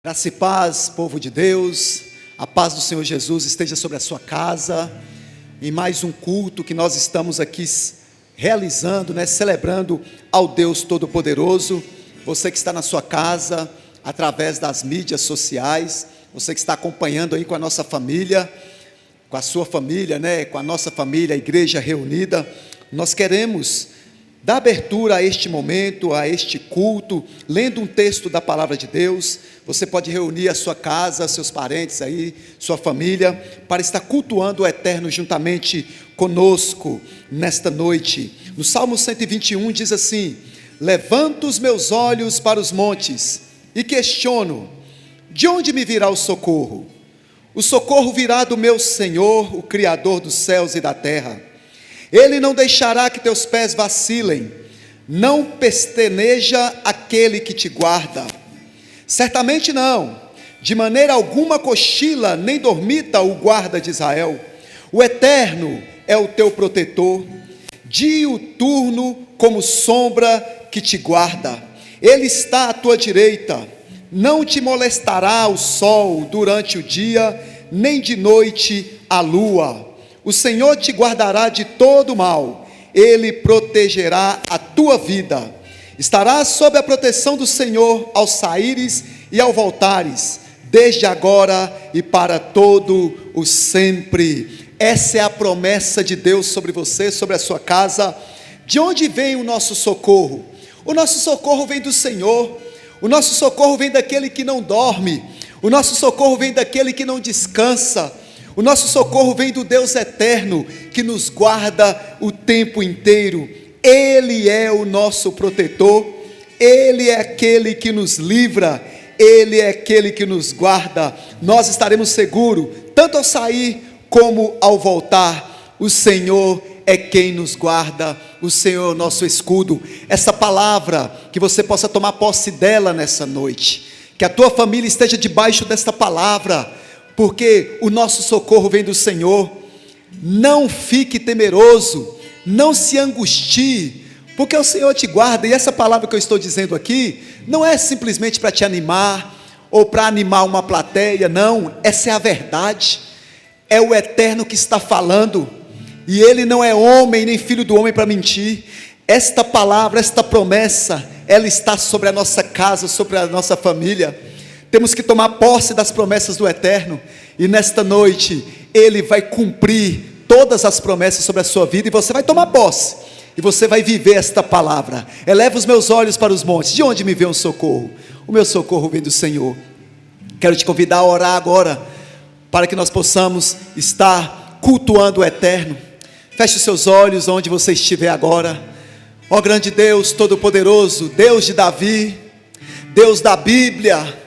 Graça e paz, povo de Deus, a paz do Senhor Jesus esteja sobre a sua casa, em mais um culto que nós estamos aqui realizando, celebrando ao Deus Todo-Poderoso. Você que está na sua casa, através das mídias sociais, você que está acompanhando aí com a nossa família, com a sua família, com a nossa família, a igreja reunida, nós queremos dar abertura a este momento, a este culto, lendo um texto da palavra de Deus. Você pode reunir a sua casa, seus parentes aí, sua família, para estar cultuando o Eterno juntamente conosco nesta noite. No Salmo 121 diz assim: levanto os meus olhos para os montes e questiono, de onde me virá o socorro? O socorro virá do meu Senhor, o Criador dos céus e da terra. Ele não deixará que teus pés vacilem, não pestaneja aquele que te guarda. Certamente não, de maneira alguma cochila, nem dormita o guarda de Israel. O Eterno é o teu protetor, diuturno como sombra que te guarda. Ele está à tua direita, não te molestará o sol durante o dia, nem de noite a lua. O Senhor te guardará de todo mal, Ele protegerá a tua vida. Estarás sob a proteção do Senhor ao saíres e ao voltares, desde agora e para todo o sempre. Essa é a promessa de Deus sobre você, sobre a sua casa. De onde vem o nosso socorro? O nosso socorro vem do Senhor. O nosso socorro vem daquele que não dorme. O nosso socorro vem daquele que não descansa. O nosso socorro vem do Deus eterno, que nos guarda o tempo inteiro. Ele é o nosso protetor, Ele é aquele que nos livra, Ele é aquele que nos guarda. Nós estaremos seguros, tanto ao sair como ao voltar. O Senhor é quem nos guarda, o Senhor é o nosso escudo. Essa palavra, que você possa tomar posse dela nessa noite, que a tua família esteja debaixo desta palavra, porque o nosso socorro vem do Senhor. Não fique temeroso, não se angustie, porque o Senhor te guarda. E essa palavra que eu estou dizendo aqui, não é simplesmente para te animar, ou para animar uma plateia, não, essa é a verdade, é o Eterno que está falando, e Ele não é homem, nem filho do homem para mentir. Esta palavra, esta promessa, ela está sobre a nossa casa, sobre a nossa família. Temos que tomar posse das promessas do Eterno, e nesta noite, Ele vai cumprir todas as promessas sobre a sua vida, e você vai tomar posse, e você vai viver esta palavra. Eleva os meus olhos para os montes, de onde me vem o socorro? O meu socorro vem do Senhor. Quero te convidar a orar agora, para que nós possamos estar cultuando o Eterno. Feche os seus olhos onde você estiver agora. Ó grande Deus Todo-Poderoso, Deus de Davi, Deus da Bíblia,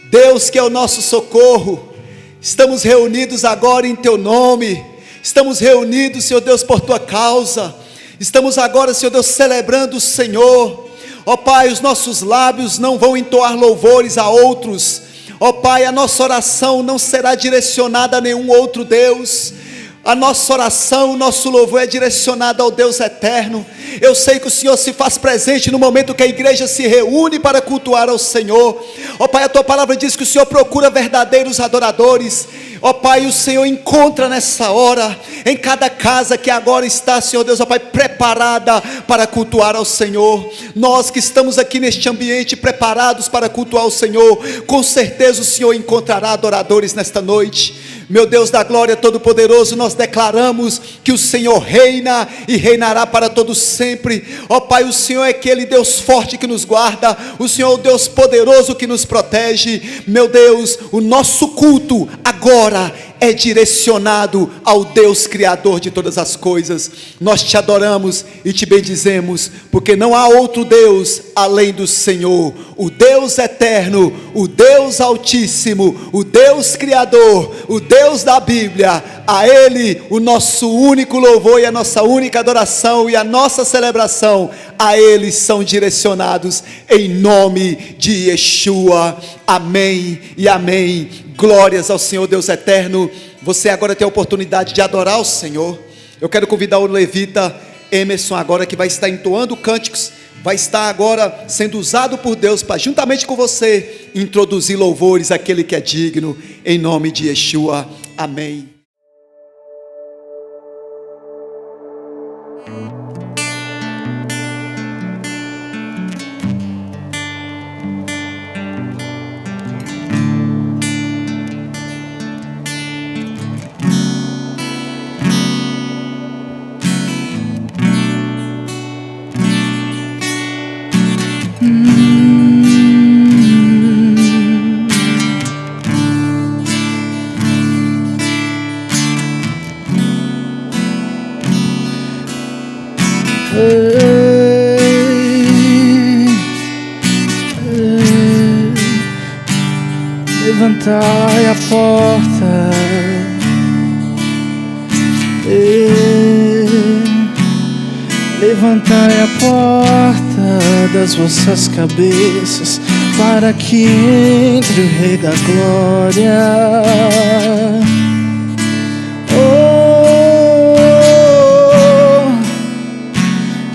Deus que é o nosso socorro, estamos reunidos agora em Teu nome, estamos reunidos, Senhor Deus, por Tua causa, estamos agora, Senhor Deus, celebrando o Senhor. Ó Pai, os nossos lábios não vão entoar louvores a outros, ó Pai, a nossa oração não será direcionada a nenhum outro Deus. A nossa oração, o nosso louvor é direcionado ao Deus eterno. Eu sei que o Senhor se faz presente no momento que a igreja se reúne para cultuar ao Senhor. Ó Pai, a Tua palavra diz que o Senhor procura verdadeiros adoradores. Ó Pai, o Senhor encontra nessa hora, em cada casa que agora está, Senhor Deus, ó Pai, preparada para cultuar ao Senhor. Nós que estamos aqui neste ambiente preparados para cultuar ao Senhor, com certeza o Senhor encontrará adoradores nesta noite. Meu Deus da glória todo-poderoso, nós declaramos que o Senhor reina e reinará para todo sempre. Ó Pai, o Senhor é aquele Deus forte que nos guarda, o Senhor é o Deus poderoso que nos protege. Meu Deus, o nosso culto agora é direcionado ao Deus Criador de todas as coisas. Nós te adoramos e te bendizemos, porque não há outro Deus além do Senhor, o Deus eterno, o Deus altíssimo, o Deus Criador, o Deus da Bíblia. A Ele o nosso único louvor e a nossa única adoração e a nossa celebração a Ele são direcionados em nome de Yeshua. Amém e amém. Glórias ao Senhor Deus eterno. Você agora tem a oportunidade de adorar o Senhor. Eu quero convidar o levita Emerson agora, que vai estar entoando cânticos vai estar agora sendo usado por Deus para, juntamente com você, introduzir louvores àquele que é digno, em nome de Yeshua. Amém. Levantai a porta, levantai a porta das vossas cabeças, para que entre o Rei da Glória.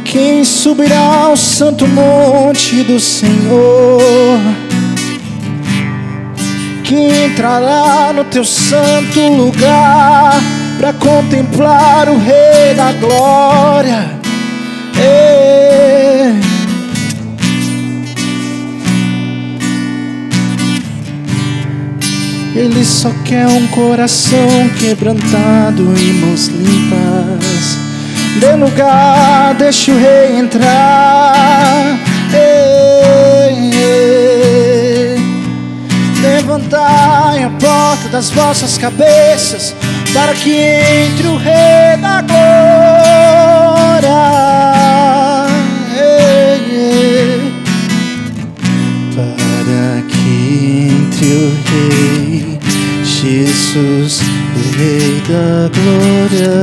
Quem subirá ao santo monte do Senhor? Quem entrará no teu santo lugar para contemplar o Rei da Glória? Ele só quer um coração quebrantado e mãos limpas. Dê lugar, deixa o Rei entrar. Levantai a porta das vossas cabeças, para que entre o Rei da Glória. Para que entre o Rei Jesus, o Rei da Glória.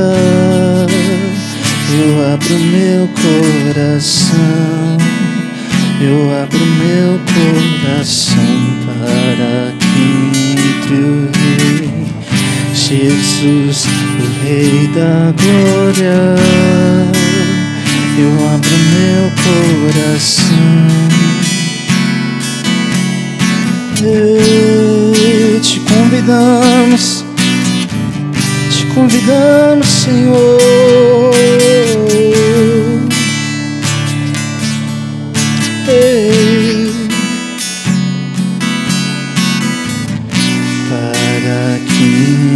Eu abro meu coração, eu abro meu coração para que entre o Rei Jesus, o Rei da Glória. Eu abro meu coração. Te convidamos, Senhor. Para que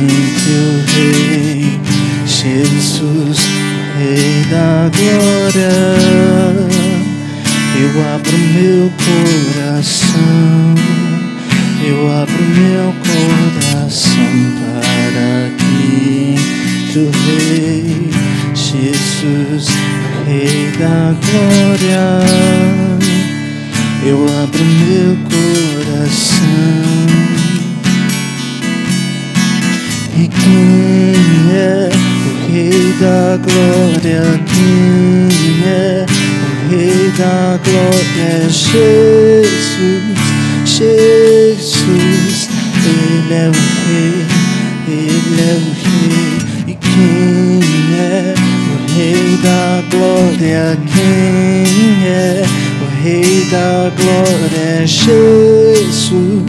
entre o Rei Jesus, o Rei da Glória. Eu abro meu coração, eu abro meu coração para que entre o Rei Jesus, o Rei da Glória. Eu abro meu coração. E quem é o Rei da Glória? Quem é o Rei da Glória? É Jesus, Jesus. Ele é o Rei, Ele é o Rei. E quem é o Rei da Glória? Quem é o Rei da Glória? É Jesus,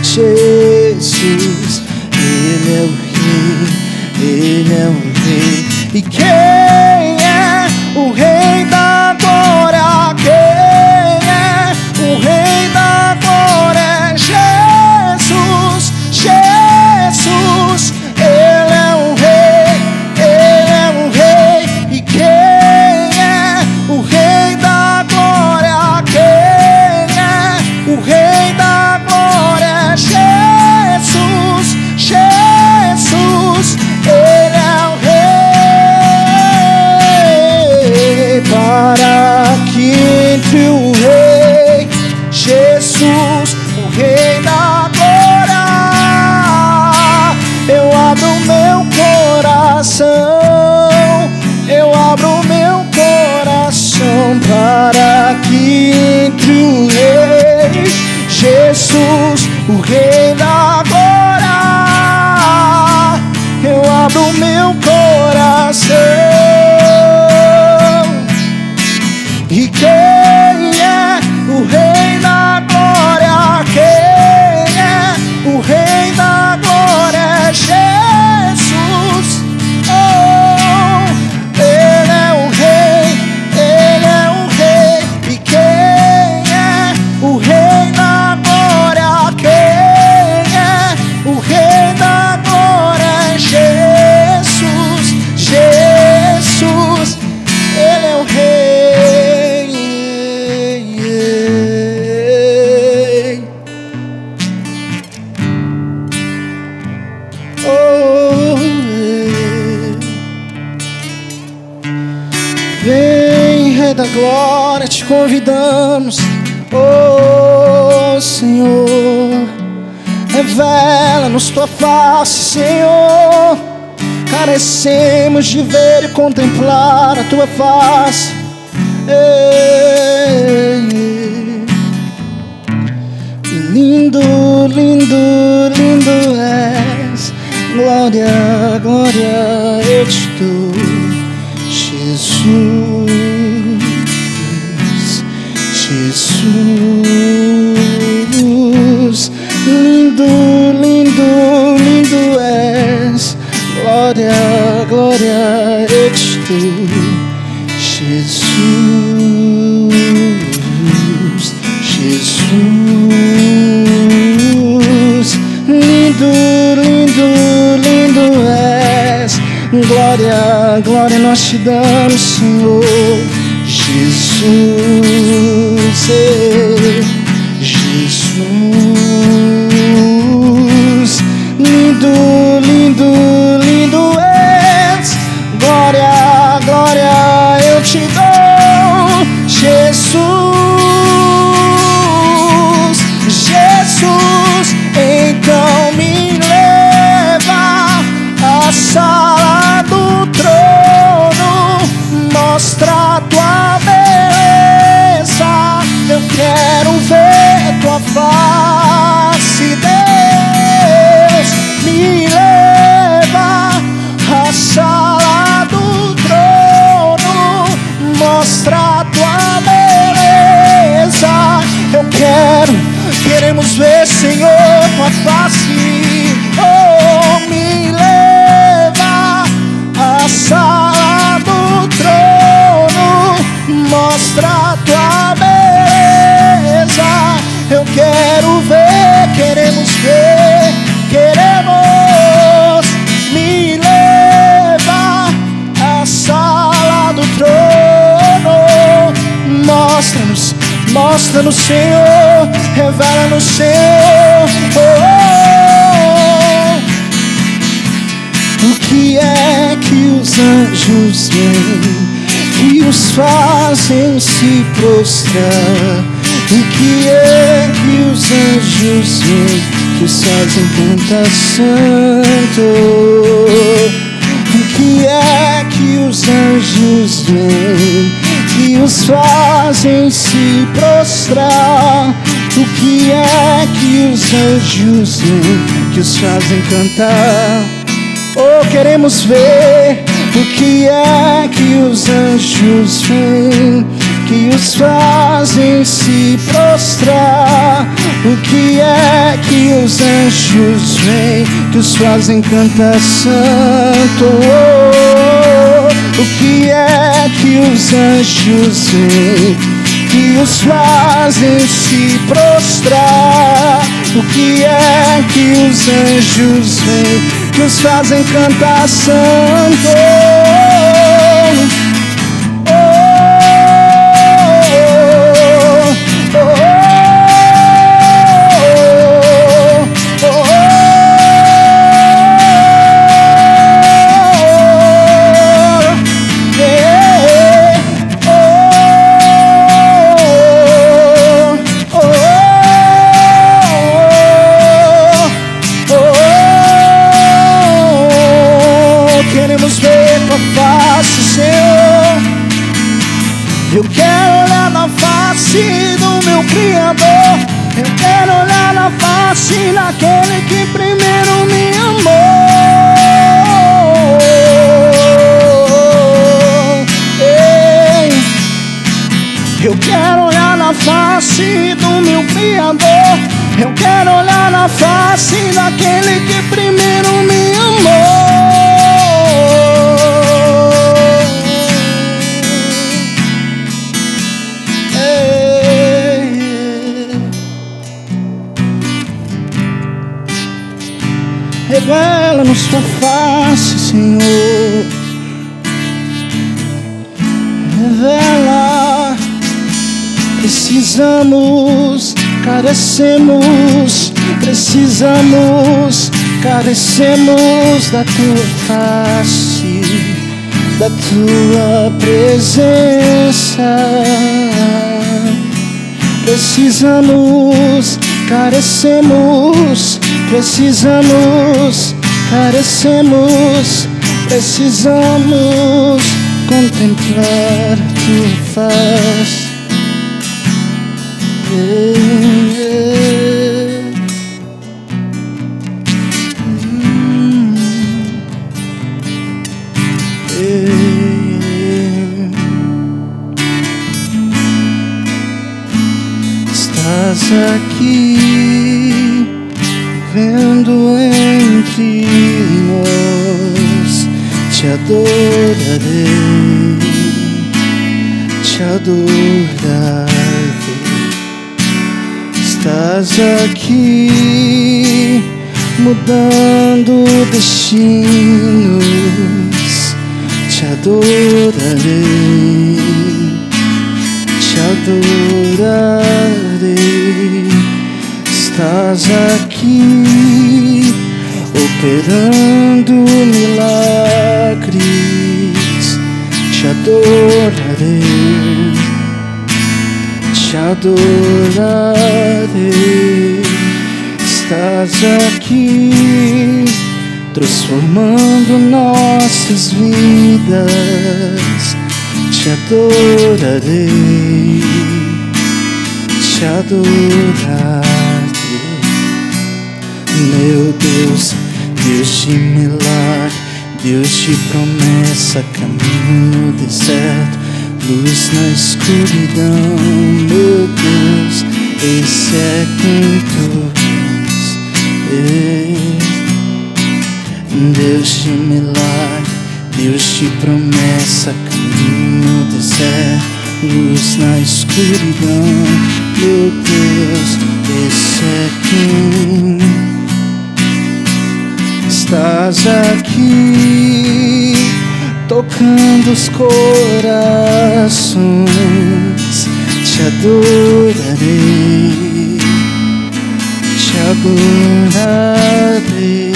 Jesus. Ele é o Rei, Ele é o Rei. E quem é o Rei da Glória? Quem é o Rei da Glória? É Jesus, Jesus. Ele é o Rei, Ele é o Rei. E quem é o Rei da Glória? Quem é o Rei da Glória? É Jesus, Jesus. Ele é o Rei. Para que entre o Rei Jesus, o Rei da Glória. Eu abro meu coração, eu abro meu coração para que entre o Rei Jesus, o Rei da Glória. Eu abro meu coração. E quem da glória, te convidamos, oh Senhor. Revela-nos tua face, Senhor. Carecemos de ver e contemplar a tua face. Lindo, lindo, lindo és. Glória, glória eu te dou, Jesus, Jesus. Lindo, lindo, lindo és. Glória, glória eu te dou, Jesus, Jesus. Lindo, lindo, lindo és. Glória, glória nós te damos, Senhor. Jesus, Jesus. Lindo, lindo, lindo és. Glória, glória eu te dou, Jesus, Jesus. Então me leva à sala do trono, mostra a tua beleza. Eu quero ver tua face, Deus. Me leva à sala do trono, mostra a tua beleza. Eu queremos ver, Senhor, tua face. Oh, me leva à sala do trono, mostra a tua beleza. Eu quero ver, queremos ver, queremos. Me leva à sala do trono, mostra-nos, mostra-nos, Senhor, revela-nos, Senhor. Oh, oh. O que é que os anjos veem, que os fazem se prostrar? O que é que os anjos veem, que os fazem cantar santo? O que é que os anjos veem, que os fazem se prostrar? O que é que os anjos veem, que os fazem cantar? Oh, queremos ver. O que é que os anjos veem, que os fazem se prostrar? O que é que os anjos veem, que os fazem cantar santo? Oh, o que é que os anjos veem, que os fazem se prostrar? O que é que os anjos veem, que os fazem cantar santo? Eu quero olhar na face do meu Criador. Eu quero olhar na face daquele que primeiro me amou. Ei, eu quero olhar na face do meu Criador. Eu quero olhar na face daquele que primeiro me amou. Revela-nos tua face, Senhor. Revela. Precisamos, carecemos. Precisamos, carecemos da tua face. da tua presença. Precisamos, carecemos, precisamos, carecemos, precisamos contemplar tua face. Estás aqui, vendo entre nós. Te adorarei, te adorarei. Estás aqui, mudando destinos. Te adorarei, te adorarei. Estás aqui, operando milagres. Te adorarei, te adorarei. Estás aqui, transformando nossas vidas. Te adorarei, te adorarei. Meu Deus, Deus de milagre, Deus de promessa, caminho no deserto, luz na escuridão. Meu Deus, esse é quem tu és. Deus de milagre, Deus de promessa, caminho no deserto, luz na escuridão. Meu Deus, esse é quem estás aqui, tocando os corações. Te adorarei, te adorarei.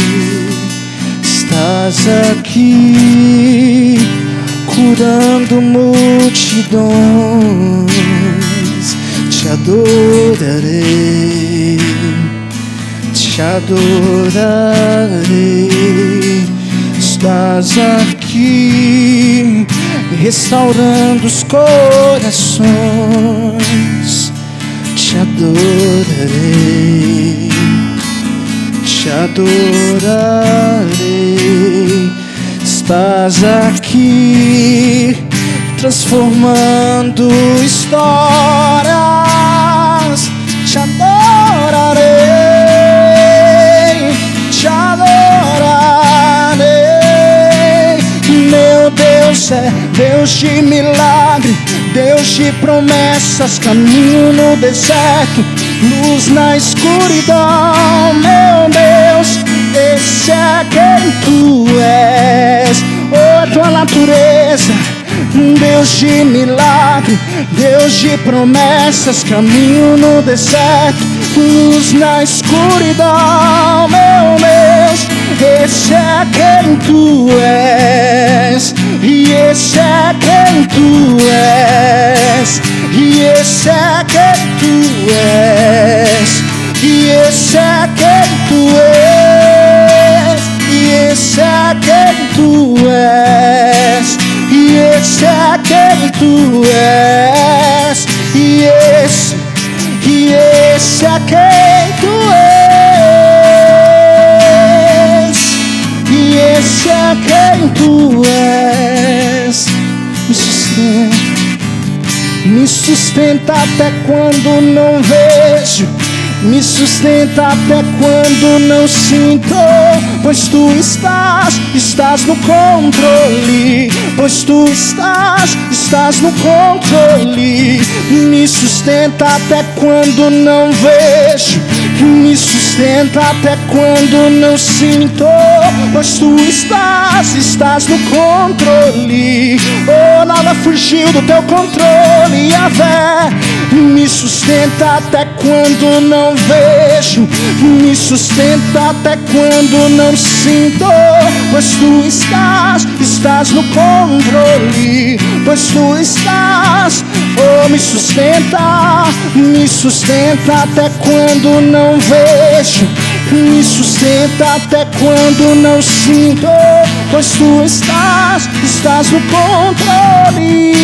Estás aqui, curando multidões. Te adorarei, te adorarei. Estás aqui, restaurando os corações. Te adorarei, te adorarei. Estás aqui, transformando histórias. Te adorarei, te adorarei. Meu Deus é Deus de milagre, Deus de promessas, caminho no deserto, luz na escuridão. Meu Deus, esse é quem tu és. Oh, tua natureza, Deus de milagre, Deus de promessas, caminho no deserto, luz na escuridão. Meu Deus, esse é quem tu és. E esse é quem tu és. E esse é quem tu és. E esse é quem tu és. E esse é quem tu és. E esse é quem tu és. E esse é quem tu és. E esse é quem tu és. Me sustenta até quando não vejo. Me sustenta até quando não sinto. Pois tu estás no controle. Pois tu estás no controle. Me sustenta até quando não vejo. Me sustenta até quando não sinto. Pois tu estás no controle. Oh, nada fugiu do teu controle, Yahvé. Me sustenta até quando não vejo. Me sustenta até quando não sinto, pois tu estás no controle, pois tu estás, oh, me sustenta até quando não vejo, me sustenta até quando não sinto, pois tu estás no controle.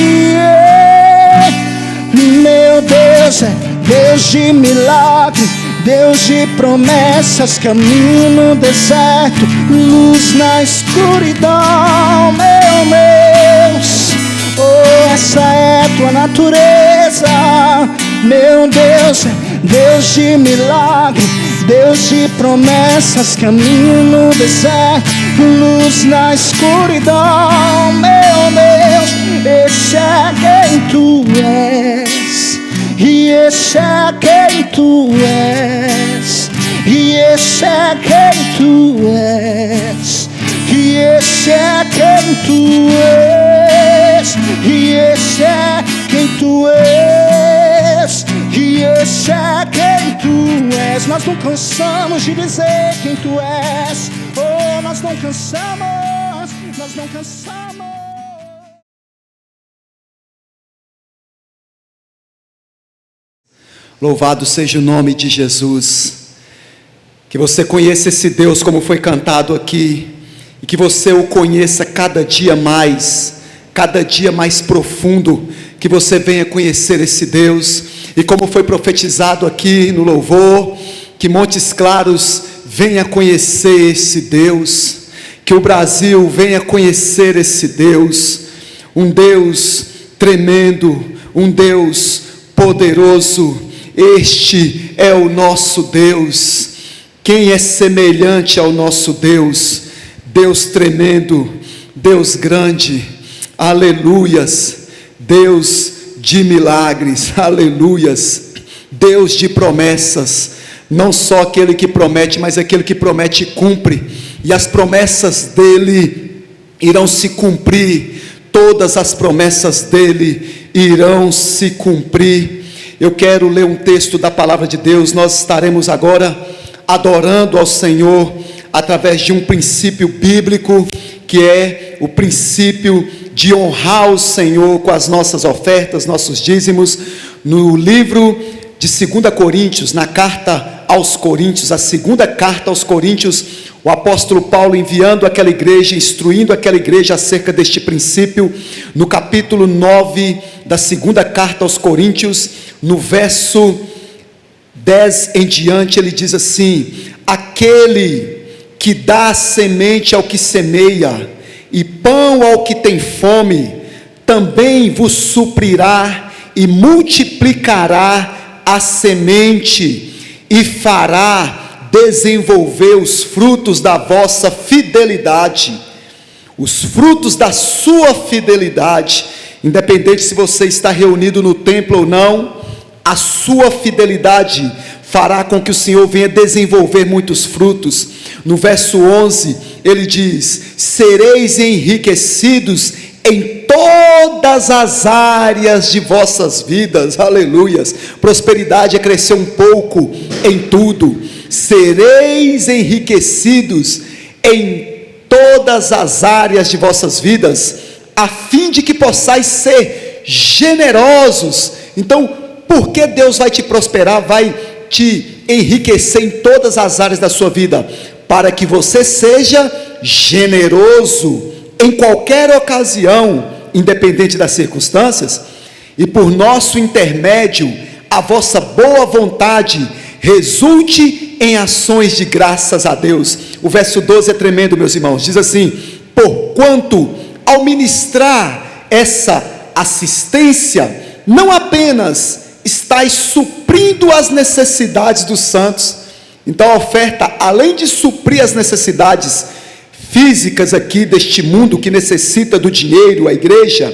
Meu Deus é Deus de milagre, Deus de promessas, caminho no deserto, luz na escuridão. Meu Deus, oh, essa é tua natureza. Meu Deus é Deus de milagre, Deus de promessas, caminho no deserto, luz na escuridão. Meu Deus, esse é quem tu és, e esse é quem tu és, e esse é quem tu és, e esse é quem tu és, e esse é quem tu és, e esse é quem tu és. Nós não cansamos de dizer quem tu és, oh, nós não cansamos, nós não cansamos. Louvado seja o nome de Jesus. Que você conheça esse Deus como foi cantado aqui, e que você o conheça cada dia mais profundo, que você venha conhecer esse Deus, e como foi profetizado aqui no louvor, que Montes Claros venha conhecer esse Deus, que o Brasil venha conhecer esse Deus, um Deus tremendo, um Deus poderoso. Este é o nosso Deus. Quem é semelhante ao nosso Deus? Deus tremendo, Deus grande, aleluias, Deus de milagres, aleluias, Deus de promessas, não só aquele que promete, mas aquele que promete e cumpre, e as promessas dele irão se cumprir, todas as promessas dele irão se cumprir. Eu quero ler um texto da palavra de Deus. Nós estaremos agora adorando ao Senhor através de um princípio bíblico, que é o princípio de honrar o Senhor com as nossas ofertas, nossos dízimos. No livro de 2 Coríntios, na carta aos Coríntios, a segunda carta aos Coríntios, o apóstolo Paulo enviando aquela igreja, instruindo aquela igreja acerca deste princípio, no capítulo 9 da segunda carta aos Coríntios, no verso 10 em diante, ele diz assim: aquele que dá semente ao que semeia, e pão ao que tem fome, também vos suprirá e multiplicará a semente, e fará desenvolver os frutos da vossa fidelidade, os frutos da sua fidelidade, independente se você está reunido no templo ou não, a sua fidelidade fará com que o Senhor venha desenvolver muitos frutos. No verso 11, ele diz: sereis enriquecidos em todas as áreas de vossas vidas, aleluias. Prosperidade é crescer um pouco em tudo. Sereis enriquecidos em todas as áreas de vossas vidas, a fim de que possais ser generosos. Então, por que Deus vai te prosperar, vai te enriquecer em todas as áreas da sua vida? Para que você seja generoso em qualquer ocasião, independente das circunstâncias, e por nosso intermédio, a vossa boa vontade resulte em ações de graças a Deus. O verso 12 é tremendo, meus irmãos, diz assim: porquanto ao ministrar essa assistência, não apenas estáis suprindo as necessidades dos santos. Então a oferta, além de suprir as necessidades físicas aqui deste mundo que necessita do dinheiro, a igreja,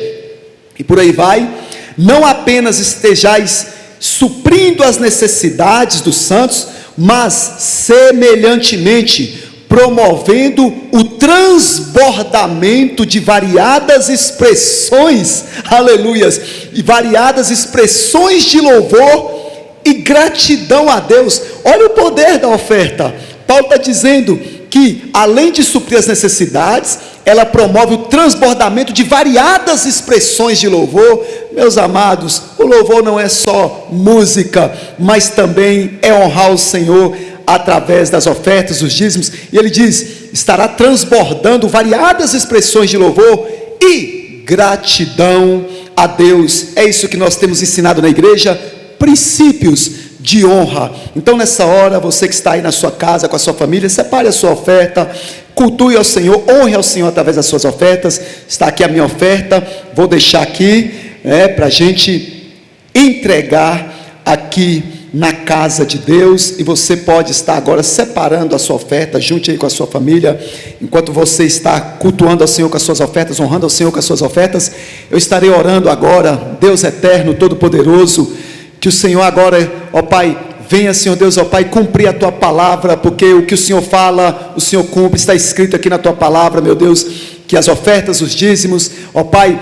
e por aí vai, não apenas estejais suprindo as necessidades dos santos, mas semelhantemente promovendo o transbordamento de variadas expressões, aleluias, e variadas expressões de louvor e gratidão a Deus. Olha o poder da oferta. Paulo está dizendo que, além de suprir as necessidades, ela promove o transbordamento de variadas expressões de louvor. Meus amados, o louvor não é só música, mas também é honrar o Senhor através das ofertas, dos dízimos. E ele diz: estará transbordando variadas expressões de louvor e gratidão a Deus. É isso que nós temos ensinado na igreja, princípios de honra. Então, nessa hora, você que está aí na sua casa com a sua família, separe a sua oferta, cultue ao Senhor, honre ao Senhor através das suas ofertas. Está aqui a minha oferta, vou deixar aqui para a gente entregar aqui na casa de Deus. E você pode estar agora separando a sua oferta, junte aí com a sua família. Enquanto você está cultuando ao Senhor com as suas ofertas, honrando ao Senhor com as suas ofertas, eu estarei orando agora. Deus eterno, todo-poderoso, que o Senhor agora, ó Pai, venha, Senhor Deus, ó Pai, cumprir a Tua palavra, porque o que o Senhor fala, o Senhor cumpre. Está escrito aqui na Tua palavra, meu Deus, que as ofertas, os dízimos, ó Pai,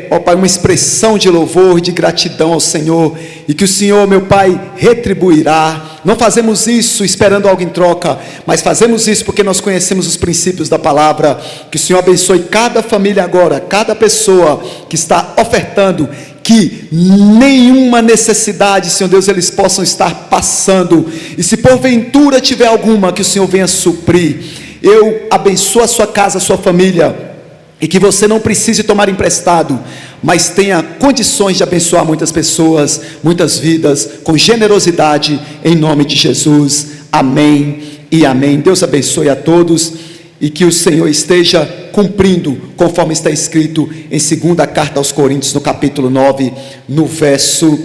ó Pai, uma expressão de louvor e de gratidão ao Senhor, e que o Senhor, meu Pai, retribuirá. Não fazemos isso esperando algo em troca, mas fazemos isso porque nós conhecemos os princípios da palavra. Que o Senhor abençoe cada família agora, cada pessoa que está ofertando, que nenhuma necessidade, Senhor Deus, eles possam estar passando, e se porventura tiver alguma, que o Senhor venha suprir. Eu abençoo a sua casa, a sua família, e que você não precise tomar emprestado, mas tenha condições de abençoar muitas pessoas, muitas vidas, com generosidade, em nome de Jesus. Amém e amém. Deus abençoe a todos, e que o Senhor esteja cumprindo, conforme está escrito em 2ª carta aos Coríntios, no capítulo 9, no verso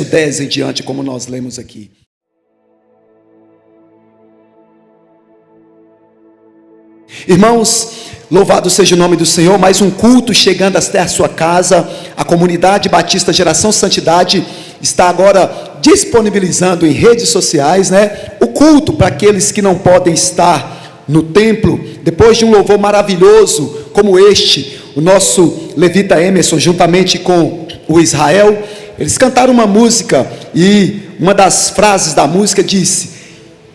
10 em diante, como nós lemos aqui. Irmãos, louvado seja o nome do Senhor. Mais um culto chegando até a sua casa. A comunidade Batista Geração Santidade está agora disponibilizando em redes sociais, o culto para aqueles que não podem estar no templo. Depois de um louvor maravilhoso como este, o nosso levita Emerson, juntamente com o Israel, eles cantaram uma música, e uma das frases da música disse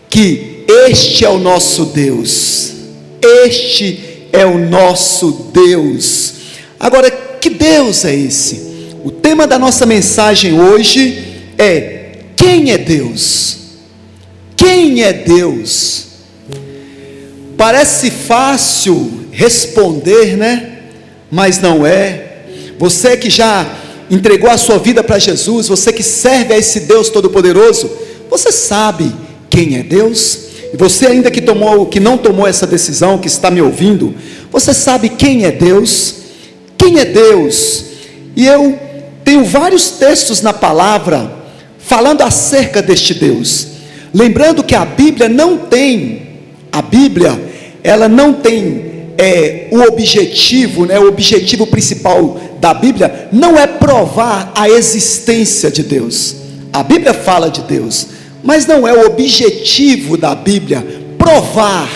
que este é o nosso Deus. Este é o nosso Deus. Agora, que Deus é esse? O tema da nossa mensagem hoje é: quem é Deus? Quem é Deus? Parece fácil responder, mas não é. Você que já entregou a sua vida para Jesus, você que serve a esse Deus Todo-Poderoso, você sabe quem é Deus? E você ainda que não tomou essa decisão, que está me ouvindo, você sabe quem é Deus? Quem é Deus? E eu tenho vários textos na palavra falando acerca deste Deus. Lembrando que a Bíblia ela não tem o objetivo, o objetivo principal da Bíblia não é provar a existência de Deus. A Bíblia fala de Deus, mas não é o objetivo da Bíblia provar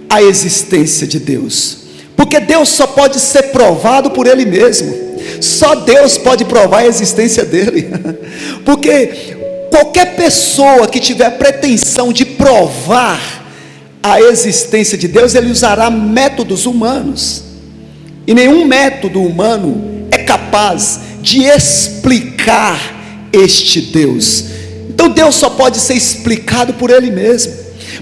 a existência de Deus, porque Deus só pode ser provado por Ele mesmo. Só Deus pode provar a existência dele, porque qualquer pessoa que tiver pretensão de provar a existência de Deus, ele usará métodos humanos, e nenhum método humano é capaz de explicar este Deus. Então Deus só pode ser explicado por Ele mesmo.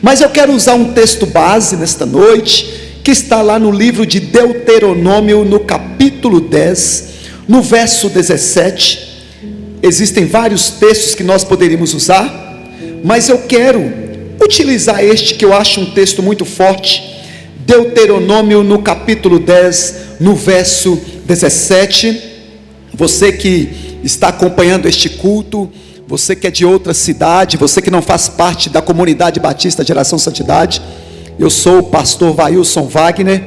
Mas eu quero usar um texto base nesta noite, que está lá no livro de Deuteronômio, no capítulo 10, no verso 17. Existem vários textos que nós poderíamos usar, mas eu quero utilizar este, que eu acho um texto muito forte. Deuteronômio no capítulo 10, no verso 17. Você que está acompanhando este culto, você que é de outra cidade, você que não faz parte da comunidade Batista Geração Santidade, eu sou o pastor Vailson Wagner,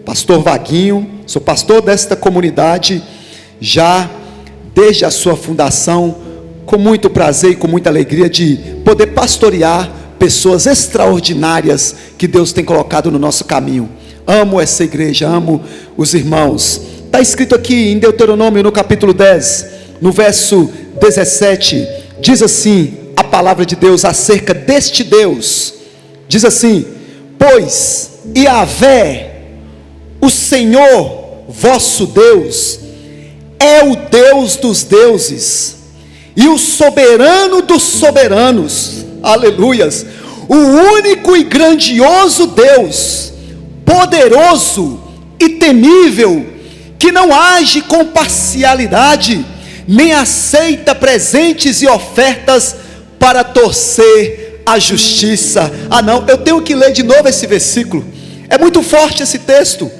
pastor Vaguinho, sou pastor desta comunidade já desde a sua fundação, com muito prazer e com muita alegria de poder pastorear pessoas extraordinárias que Deus tem colocado no nosso caminho. Amo essa igreja, amo os irmãos. Está escrito aqui em Deuteronômio no capítulo 10, no verso 17, diz assim a palavra de Deus acerca deste Deus, Diz assim: pois Yahvé, o Senhor vosso Deus, é o Deus dos deuses e o soberano dos soberanos, aleluias, o único e grandioso Deus, poderoso e temível, que não age com parcialidade, nem aceita presentes e ofertas para torcer a justiça. Não, eu tenho que ler de novo esse versículo, é muito forte esse texto.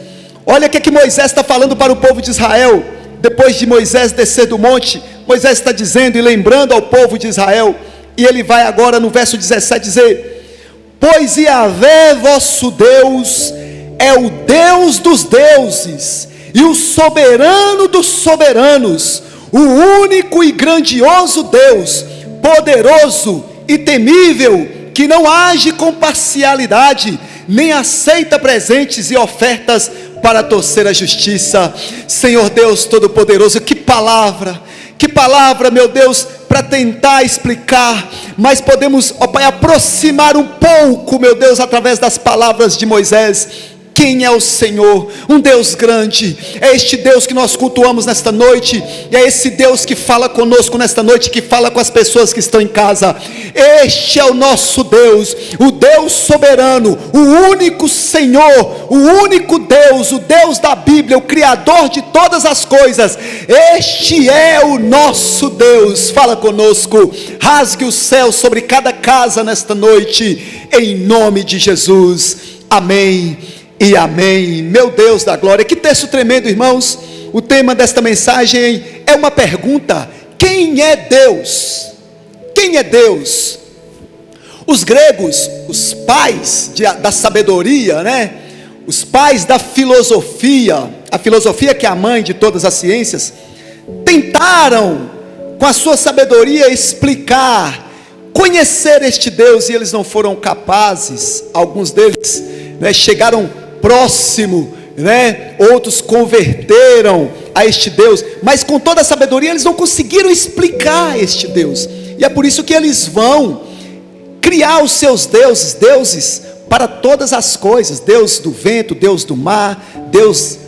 Olha o que Moisés está falando para o povo de Israel, depois de Moisés descer do monte. Moisés está dizendo e lembrando ao povo de Israel, e ele vai agora no verso 17 dizer: pois Yahvé vosso Deus é o Deus dos deuses e o soberano dos soberanos, o único e grandioso Deus, poderoso e temível, que não age com parcialidade, nem aceita presentes e ofertas para torcer a justiça. Senhor Deus Todo-Poderoso, que palavra, meu Deus, para tentar explicar, mas podemos, ó Pai, aproximar um pouco, meu Deus, através das palavras de Moisés. Quem é o Senhor? Um Deus grande. É este Deus que nós cultuamos nesta noite, e é esse Deus que fala conosco nesta noite, que fala com as pessoas que estão em casa. Este é o nosso Deus, o Deus soberano, o único Senhor, o único Deus, o Deus da Bíblia, o Criador de todas as coisas. Este é o nosso Deus. Fala conosco, rasgue o céu sobre cada casa nesta noite, em nome de Jesus. Amém e amém. Meu Deus da glória, que texto tremendo, irmãos. O tema desta mensagem é uma pergunta: quem é Deus? Quem é Deus? Os gregos, os pais da sabedoria, né? Os pais da filosofia, a filosofia que é a mãe de todas as ciências, tentaram com a sua sabedoria explicar, conhecer este Deus, e eles não foram capazes. Alguns deles, né, chegaram próximo, né? Outros converteram a este Deus, mas com toda a sabedoria eles não conseguiram explicar este Deus, e é por isso que eles vão criar os seus deuses para todas as coisas: Deus do vento, Deus do mar, Deus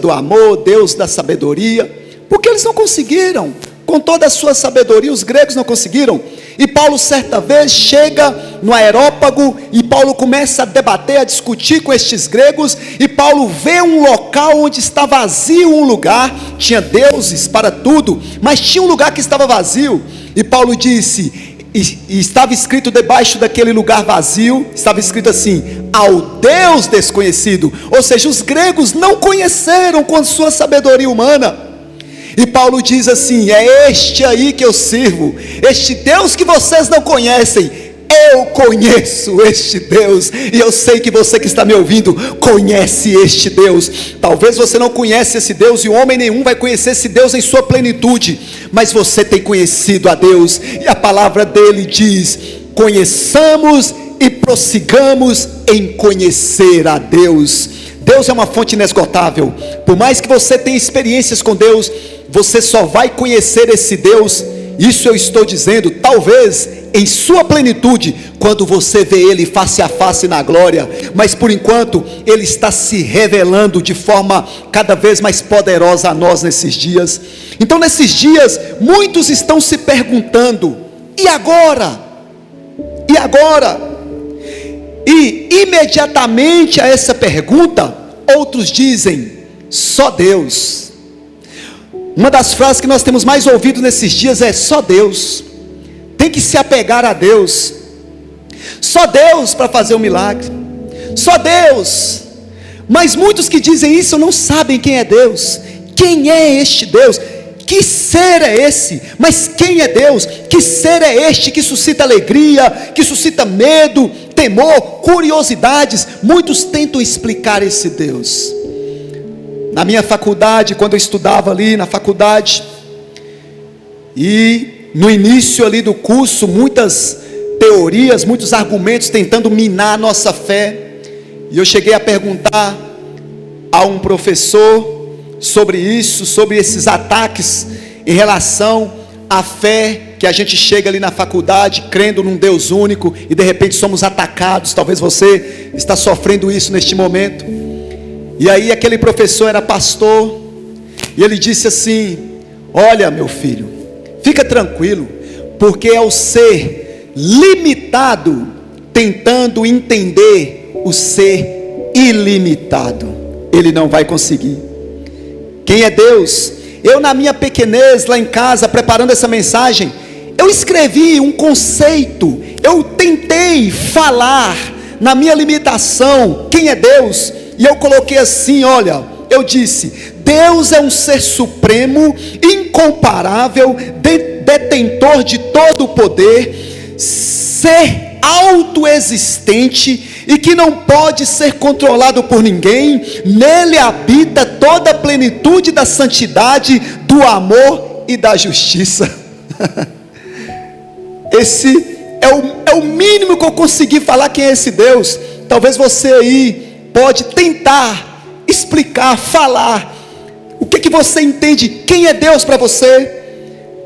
do amor, Deus da sabedoria, porque eles não conseguiram, com toda a sua sabedoria, os gregos não conseguiram. E Paulo certa vez chega no Areópago, e Paulo começa a debater, a discutir com estes gregos, e Paulo vê um local onde está vazio um lugar. Tinha deuses para tudo, mas tinha um lugar que estava vazio, e Paulo disse, e estava escrito debaixo daquele lugar vazio, estava escrito assim: ao Deus desconhecido. Ou seja, os gregos não conheceram com sua sabedoria humana. E Paulo diz assim: é este aí que eu sirvo, este Deus que vocês não conhecem. Eu conheço este Deus, e eu sei que você que está me ouvindo conhece este Deus. Talvez você não conhece esse Deus, e homem nenhum vai conhecer esse Deus em sua plenitude, mas você tem conhecido a Deus, e a palavra dele diz: conheçamos e prossigamos em conhecer a Deus. Deus é uma fonte inesgotável. Por mais que você tenha experiências com Deus, você só vai conhecer esse Deus, isso eu estou dizendo, talvez em sua plenitude, quando você vê Ele face a face na glória. Mas por enquanto Ele está se revelando de forma cada vez mais poderosa a nós nesses dias. Então nesses dias, muitos estão se perguntando: e agora? E agora? E imediatamente a essa pergunta, outros dizem: só Deus. Uma das frases que nós temos mais ouvido nesses dias é: só Deus. Tem que se apegar a Deus. Só Deus para fazer um milagre. Só Deus. Mas muitos que dizem isso não sabem quem é Deus. Quem é este Deus? Que ser é esse? Mas quem é Deus? Que ser é este que suscita alegria, que suscita medo, temor, curiosidades? Muitos tentam explicar esse Deus. Na minha faculdade, quando eu estudava ali na faculdade, e no início ali do curso, muitas teorias, muitos argumentos tentando minar a nossa fé, e eu cheguei a perguntar a um professor sobre isso, sobre esses ataques em relação a fé que a gente chega ali na faculdade crendo num Deus único e de repente somos atacados. Talvez você está sofrendo isso neste momento. E aí aquele professor era pastor e ele disse assim: olha, meu filho, fica tranquilo, porque é o ser limitado tentando entender o ser ilimitado. Ele não vai conseguir. Quem é Deus? Eu, na minha pequenez lá em casa, preparando essa mensagem, eu escrevi um conceito, eu tentei falar na minha limitação quem é Deus, e eu coloquei assim, olha, eu disse: Deus é um ser supremo, incomparável, detentor de todo o poder, ser autoexistente e que não pode ser controlado por ninguém. Nele habita toda a plenitude da santidade, do amor e da justiça. Esse é o mínimo que eu consegui falar quem é esse Deus. Talvez você aí pode tentar explicar, falar o que você entende, quem é Deus para você.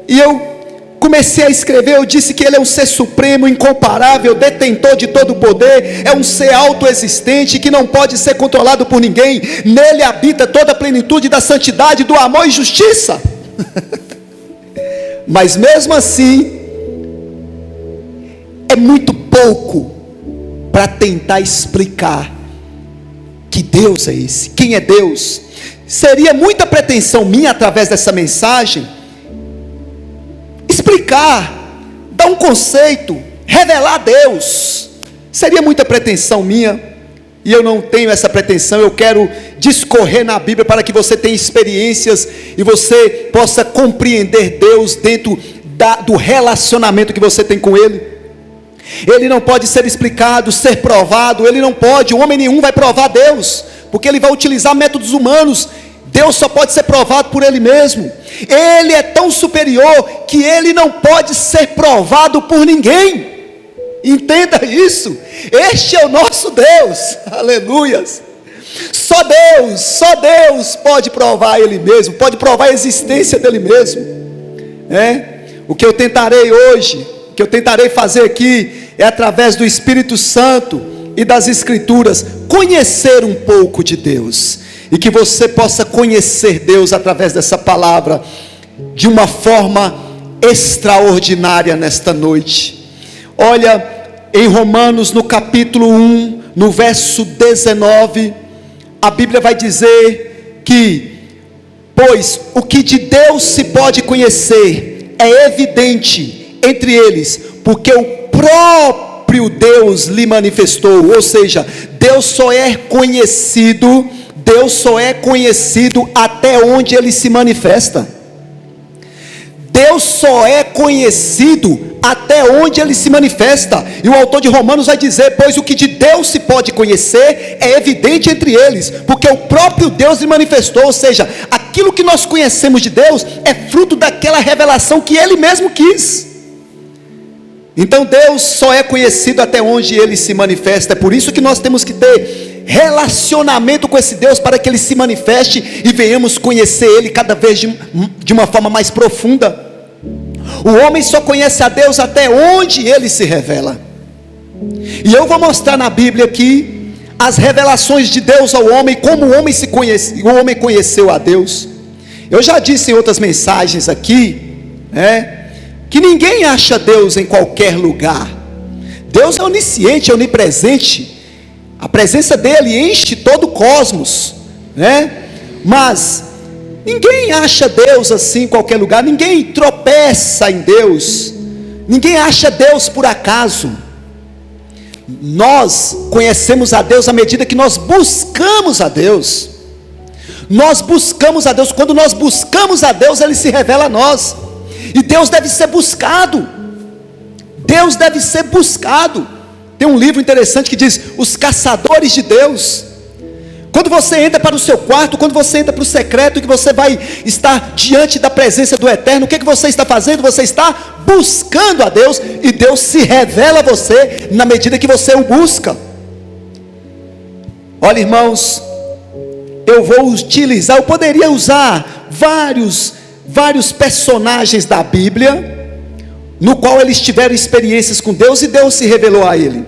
E eu comecei a escrever, eu disse que Ele é um ser supremo, incomparável, detentor de todo o poder, é um ser autoexistente, que não pode ser controlado por ninguém. Nele habita toda a plenitude da santidade, do amor e justiça. Mas mesmo assim, é muito pouco para tentar explicar que Deus é esse, quem é Deus. Seria muita pretensão minha, através dessa mensagem, explicar, dar um conceito, revelar Deus. Seria muita pretensão minha, e eu não tenho essa pretensão. Eu quero discorrer na Bíblia para que você tenha experiências e você possa compreender Deus dentro do relacionamento que você tem com Ele. Ele não pode ser explicado, ser provado. Ele não pode, homem nenhum vai provar Deus, porque ele vai utilizar métodos humanos. Deus só pode ser provado por Ele mesmo. Ele é tão superior que Ele não pode ser provado por ninguém. Entenda isso. Este é o nosso Deus. Aleluias. Só Deus pode provar Ele mesmo, pode provar a existência dEle mesmo. O que eu tentarei hoje, o que eu tentarei fazer aqui, é através do Espírito Santo e das Escrituras, conhecer um pouco de Deus. E que você possa conhecer Deus através dessa palavra de uma forma extraordinária nesta noite. Olha, em Romanos, no capítulo 1, no verso 19, a Bíblia vai dizer que: pois o que de Deus se pode conhecer é evidente entre eles, porque o próprio Deus lhe manifestou. Ou seja, Deus só é conhecido até onde Ele se manifesta. Deus só é conhecido até onde Ele se manifesta. E o autor de Romanos vai dizer: pois o que de Deus se pode conhecer é evidente entre eles, porque o próprio Deus lhe manifestou. Ou seja, aquilo que nós conhecemos de Deus é fruto daquela revelação que Ele mesmo quis. Então Deus só é conhecido até onde Ele se manifesta. É por isso que nós temos que ter relacionamento com esse Deus, para que Ele se manifeste e venhamos conhecer Ele cada vez de uma forma mais profunda. O homem só conhece a Deus até onde Ele se revela. E eu vou mostrar na Bíblia aqui as revelações de Deus ao homem, como o homem conheceu a Deus. Eu já disse em outras mensagens aqui, que ninguém acha Deus em qualquer lugar. Deus é onisciente, é onipresente. A presença dEle enche todo o cosmos, mas ninguém acha Deus assim em qualquer lugar. Ninguém tropeça em Deus. Ninguém acha Deus por acaso. Nós conhecemos a Deus à medida que nós buscamos a Deus. Nós buscamos a Deus. Quando nós buscamos a Deus, Ele se revela a nós. E Deus deve ser buscado. Deus deve ser buscado. Tem um livro interessante que diz: Os Caçadores de Deus. Quando você entra para o seu quarto, quando você entra para o secreto, que você vai estar diante da presença do Eterno, o que você está fazendo? Você está buscando a Deus, e Deus se revela a você na medida que você o busca. Olha, irmãos, eu poderia usar vários vários personagens da Bíblia, no qual eles tiveram experiências com Deus e Deus se revelou a ele.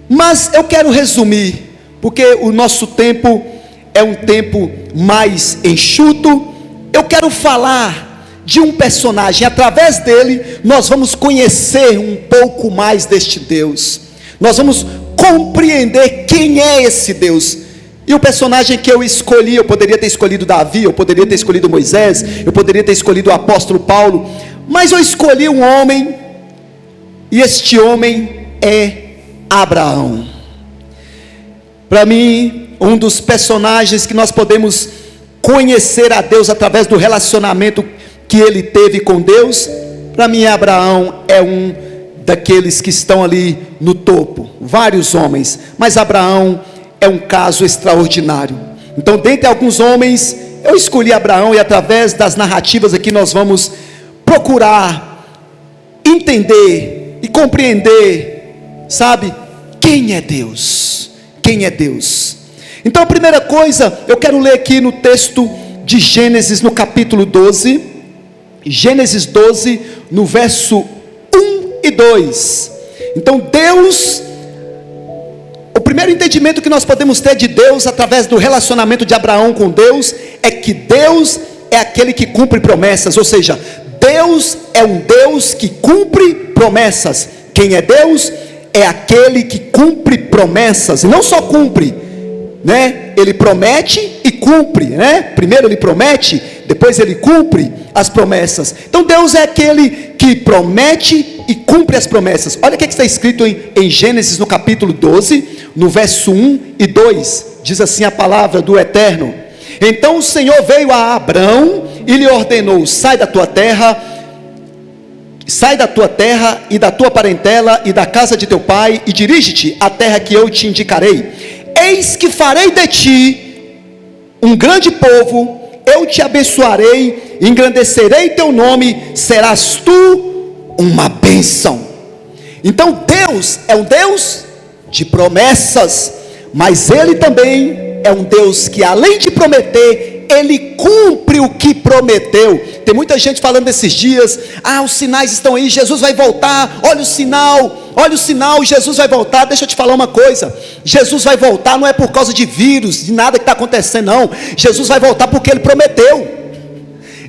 Mas eu quero resumir, porque o nosso tempo é um tempo mais enxuto. Eu quero falar de um personagem, através dele nós vamos conhecer um pouco mais deste Deus, nós vamos compreender quem é esse Deus. E o personagem que eu escolhi, eu poderia ter escolhido Davi, eu poderia ter escolhido Moisés, eu poderia ter escolhido o apóstolo Paulo, mas eu escolhi um homem, e este homem é Abraão. Para mim, um dos personagens que nós podemos conhecer a Deus através do relacionamento que ele teve com Deus, para mim Abraão é um daqueles que estão ali no topo. Vários homens, mas Abraão é um caso extraordinário. Então, dentre alguns homens, eu escolhi Abraão, e através das narrativas aqui nós vamos procurar entender e compreender, sabe, quem é Deus? Quem é Deus? Então, a primeira coisa, eu quero ler aqui no texto de Gênesis, no capítulo 12, Gênesis 12, no verso 1 e 2. Então, Deus, o primeiro entendimento que nós podemos ter de Deus, através do relacionamento de Abraão com Deus, é que Deus é aquele que cumpre promessas, ou seja, Deus é um Deus que cumpre promessas. Quem é Deus? É aquele que cumpre promessas, e não só cumpre, né? Ele promete e cumpre, né? Primeiro ele promete, depois ele cumpre as promessas. Então Deus é aquele que promete e cumpre as promessas. Olha o que está escrito em Gênesis, no capítulo 12, no verso 1 e 2, diz assim a palavra do Eterno: então o Senhor veio a Abrão e lhe ordenou: sai da tua terra e da tua parentela e da casa de teu pai, e dirige-te à terra que eu te indicarei. Eis que farei de ti um grande povo, eu te abençoarei, engrandecerei teu nome, serás tu uma bênção. Então Deus é um Deus de promessas, mas Ele também é um Deus que, além de prometer, Ele cumpre o que prometeu. Tem muita gente falando desses dias: ah, os sinais estão aí, Jesus vai voltar, olha o sinal, Jesus vai voltar. Deixa eu te falar uma coisa: Jesus vai voltar não é por causa de vírus, de nada que está acontecendo, não. Jesus vai voltar porque Ele prometeu.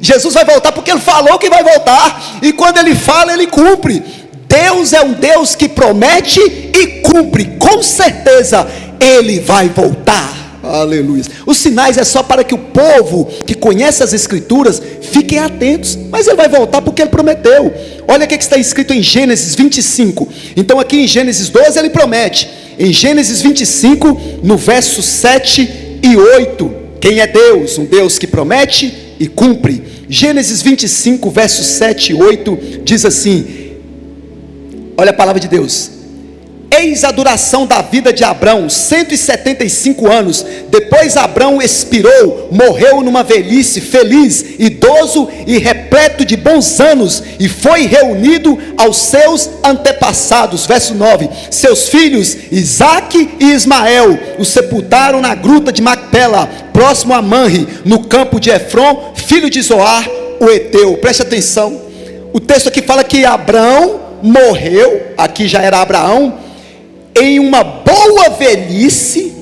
Jesus vai voltar porque Ele falou que vai voltar, e quando Ele fala, Ele cumpre. Deus é um Deus que promete e cumpre. Com certeza Ele vai voltar. Aleluia. Os sinais é só para que o povo que conhece as escrituras fiquem atentos, mas Ele vai voltar porque Ele prometeu. Olha o que está escrito em Gênesis 25. Então aqui em Gênesis 12 Ele promete. Em Gênesis 25, no verso 7 e 8, quem é Deus? Um Deus que promete e cumpre. Gênesis 25, versos 7 e 8 diz assim: olha a palavra de Deus: eis a duração da vida de Abrão, 175 anos. Depois Abrão expirou, morreu numa velhice, feliz, idoso e repleto de bons anos, e foi reunido aos seus antepassados. Verso 9: seus filhos Isaque e Ismael o sepultaram na gruta de Macpela, próximo a Manre, no campo de Efron, filho de Zoar, o Eteu. Preste atenção, o texto aqui fala que Abrão morreu, aqui já era Abraão, em uma boa velhice,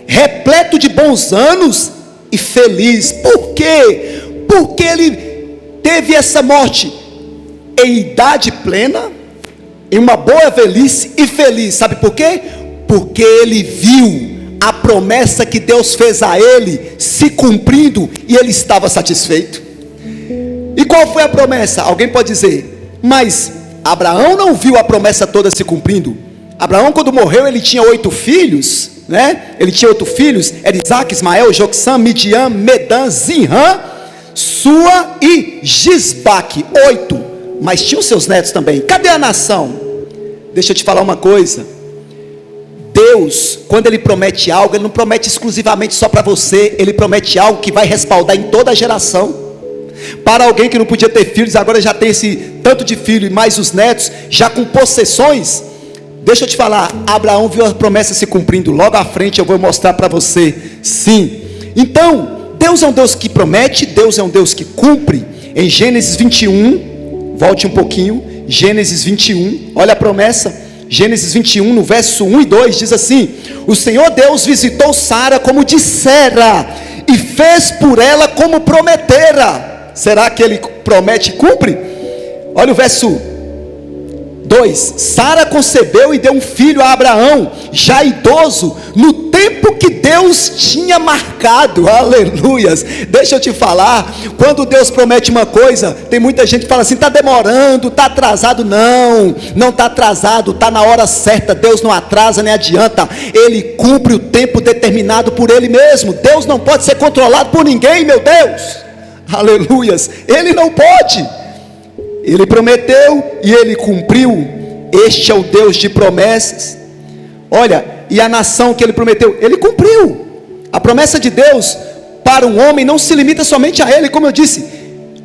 repleto de bons anos e feliz. Por quê? Porque ele teve essa morte em idade plena, em uma boa velhice e feliz. Sabe por quê? Porque ele viu a promessa que Deus fez a ele se cumprindo, e ele estava satisfeito. E qual foi a promessa? Alguém pode dizer: mas Abraão não viu a promessa toda se cumprindo. Abraão, quando morreu, ele tinha 8 filhos, né? Ele tinha 8 filhos: era Isaque, Ismael, Joxã, Midian, Medan, Zinrã, Sua e Gisbaque. 8, mas tinha os seus netos também. Cadê a nação? Deixa eu te falar uma coisa: Deus, quando Ele promete algo, Ele não promete exclusivamente só para você. Ele promete algo que vai respaldar em toda a geração. Para alguém que não podia ter filhos, agora já tem esse tanto de filho, e mais os netos, já com possessões. Deixa eu te falar, Abraão viu a promessa se cumprindo. Logo à frente eu vou mostrar para você. Sim. Então Deus é um Deus que promete, Deus é um Deus que cumpre. Em Gênesis 21, volte um pouquinho, Gênesis 21, olha a promessa, Gênesis 21, no verso 1 e 2, diz assim: o Senhor Deus visitou Sara como dissera, e fez por ela como prometera. Será que ele promete e cumpre? Olha o verso 2: Sara concebeu e deu um filho a Abraão, já idoso, no tempo que Deus tinha marcado. Aleluias. Deixa eu te falar, quando Deus promete uma coisa, tem muita gente que fala assim: está demorando, está atrasado. Não está atrasado, está na hora certa. Deus não atrasa nem adianta, Ele cumpre o tempo determinado por Ele mesmo. Deus não pode ser controlado por ninguém, meu Deus. Aleluias. Ele não pode. Ele prometeu e Ele cumpriu. Este é o Deus de promessas. Olha, e a nação que Ele prometeu, Ele cumpriu. A promessa de Deus para um homem não se limita somente a Ele. Como eu disse,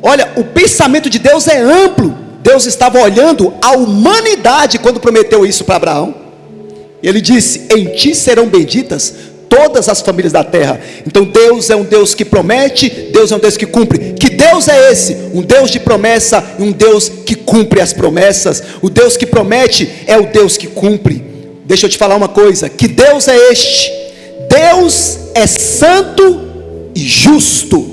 olha, o pensamento de Deus é amplo. Deus estava olhando a humanidade quando prometeu isso para Abraão. Ele disse: em ti serão benditas todas as famílias da terra. Então Deus é um Deus que promete, Deus é um Deus que cumpre. Que Deus é esse? Um Deus de promessa e um Deus que cumpre as promessas. O Deus que promete é o Deus que cumpre. Deixa eu te falar uma coisa: que Deus é este? Deus é santo e justo.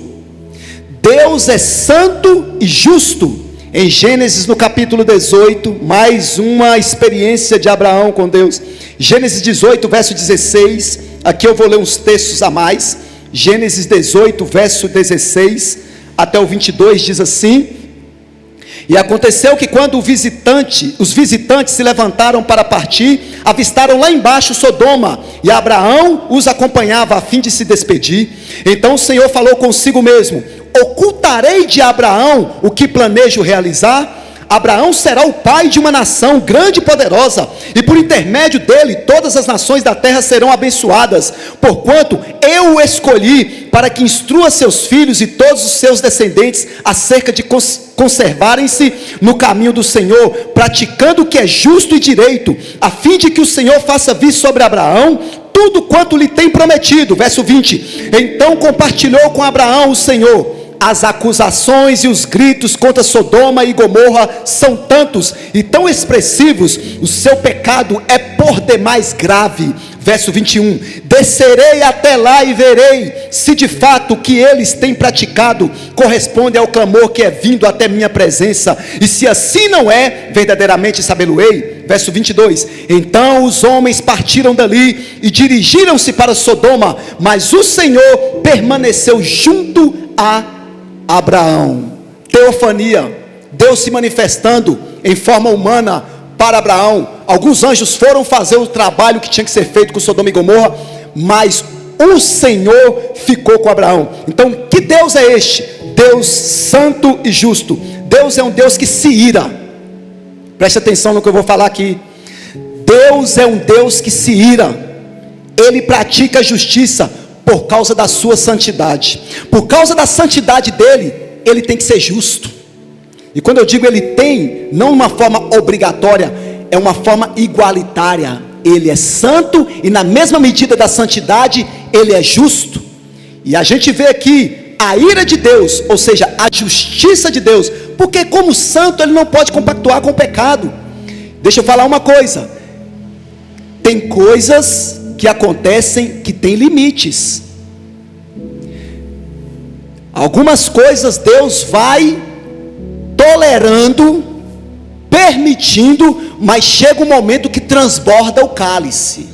Deus é santo e justo. Em Gênesis no capítulo 18, mais uma experiência de Abraão com Deus. Gênesis 18, verso 16, aqui eu vou ler uns textos a mais. Gênesis 18, verso 16 até o 22, diz assim: e aconteceu que quando os visitantes se levantaram para partir, avistaram lá embaixo Sodoma, e Abraão os acompanhava a fim de se despedir. Então o Senhor falou consigo mesmo: ocultarei de Abraão o que planejo realizar? Abraão será o pai de uma nação grande e poderosa, e por intermédio dele todas as nações da terra serão abençoadas, porquanto eu o escolhi para que instrua seus filhos e todos os seus descendentes acerca de conservarem-se no caminho do Senhor, praticando o que é justo e direito, a fim de que o Senhor faça vir sobre Abraão tudo quanto lhe tem prometido. Verso 20: então compartilhou com Abraão o Senhor. As acusações e os gritos contra Sodoma e Gomorra são tantos e tão expressivos, o seu pecado é por demais grave. Verso 21: descerei até lá e verei se de fato o que eles têm praticado corresponde ao clamor que é vindo até minha presença, e se assim não é, verdadeiramente sabê-lo-ei. Verso 22: então os homens partiram dali e dirigiram-se para Sodoma, mas o Senhor permaneceu junto a Abraão. Teofania, Deus se manifestando em forma humana para Abraão. Alguns anjos foram fazer o trabalho que tinha que ser feito com Sodoma e Gomorra, mas o Senhor ficou com Abraão. Então, que Deus é este? Deus santo e justo. Deus é um Deus que se ira. Preste atenção no que eu vou falar aqui. Deus é um Deus que se ira. Ele pratica a justiça por causa da sua santidade. Por causa da santidade dele, ele tem que ser justo. E quando eu digo ele tem, não uma forma obrigatória, é uma forma igualitária. Ele é santo e na mesma medida da santidade, ele é justo. E a gente vê aqui a ira de Deus, ou seja, a justiça de Deus, porque como santo ele não pode compactuar com o pecado. Deixa eu falar uma coisa: tem coisas que acontecem que tem limites. Algumas coisas Deus vai tolerando, permitindo, mas chega um momento que transborda o cálice.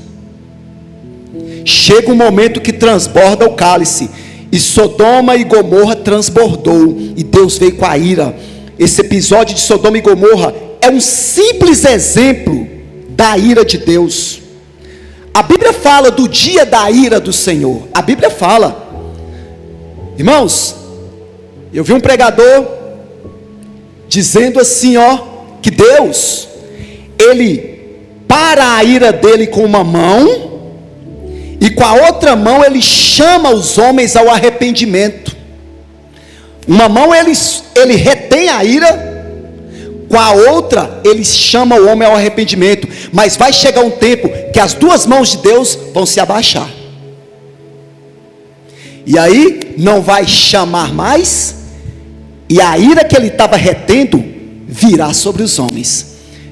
Chega um momento que transborda o cálice. E Sodoma e Gomorra transbordou, e Deus veio com a ira. Esse episódio de Sodoma e Gomorra é um simples exemplo da ira de Deus. A Bíblia fala do dia da ira do Senhor. A Bíblia fala. Irmãos, eu vi um pregador dizendo assim, que Deus, ele para a ira dele com uma mão, e com a outra mão ele chama os homens ao arrependimento. Uma mão ele retém a ira, com a outra ele chama o homem ao arrependimento. Mas vai chegar um tempo que as duas mãos de Deus vão se abaixar. E aí não vai chamar mais, e a ira que ele estava retendo virá sobre os homens.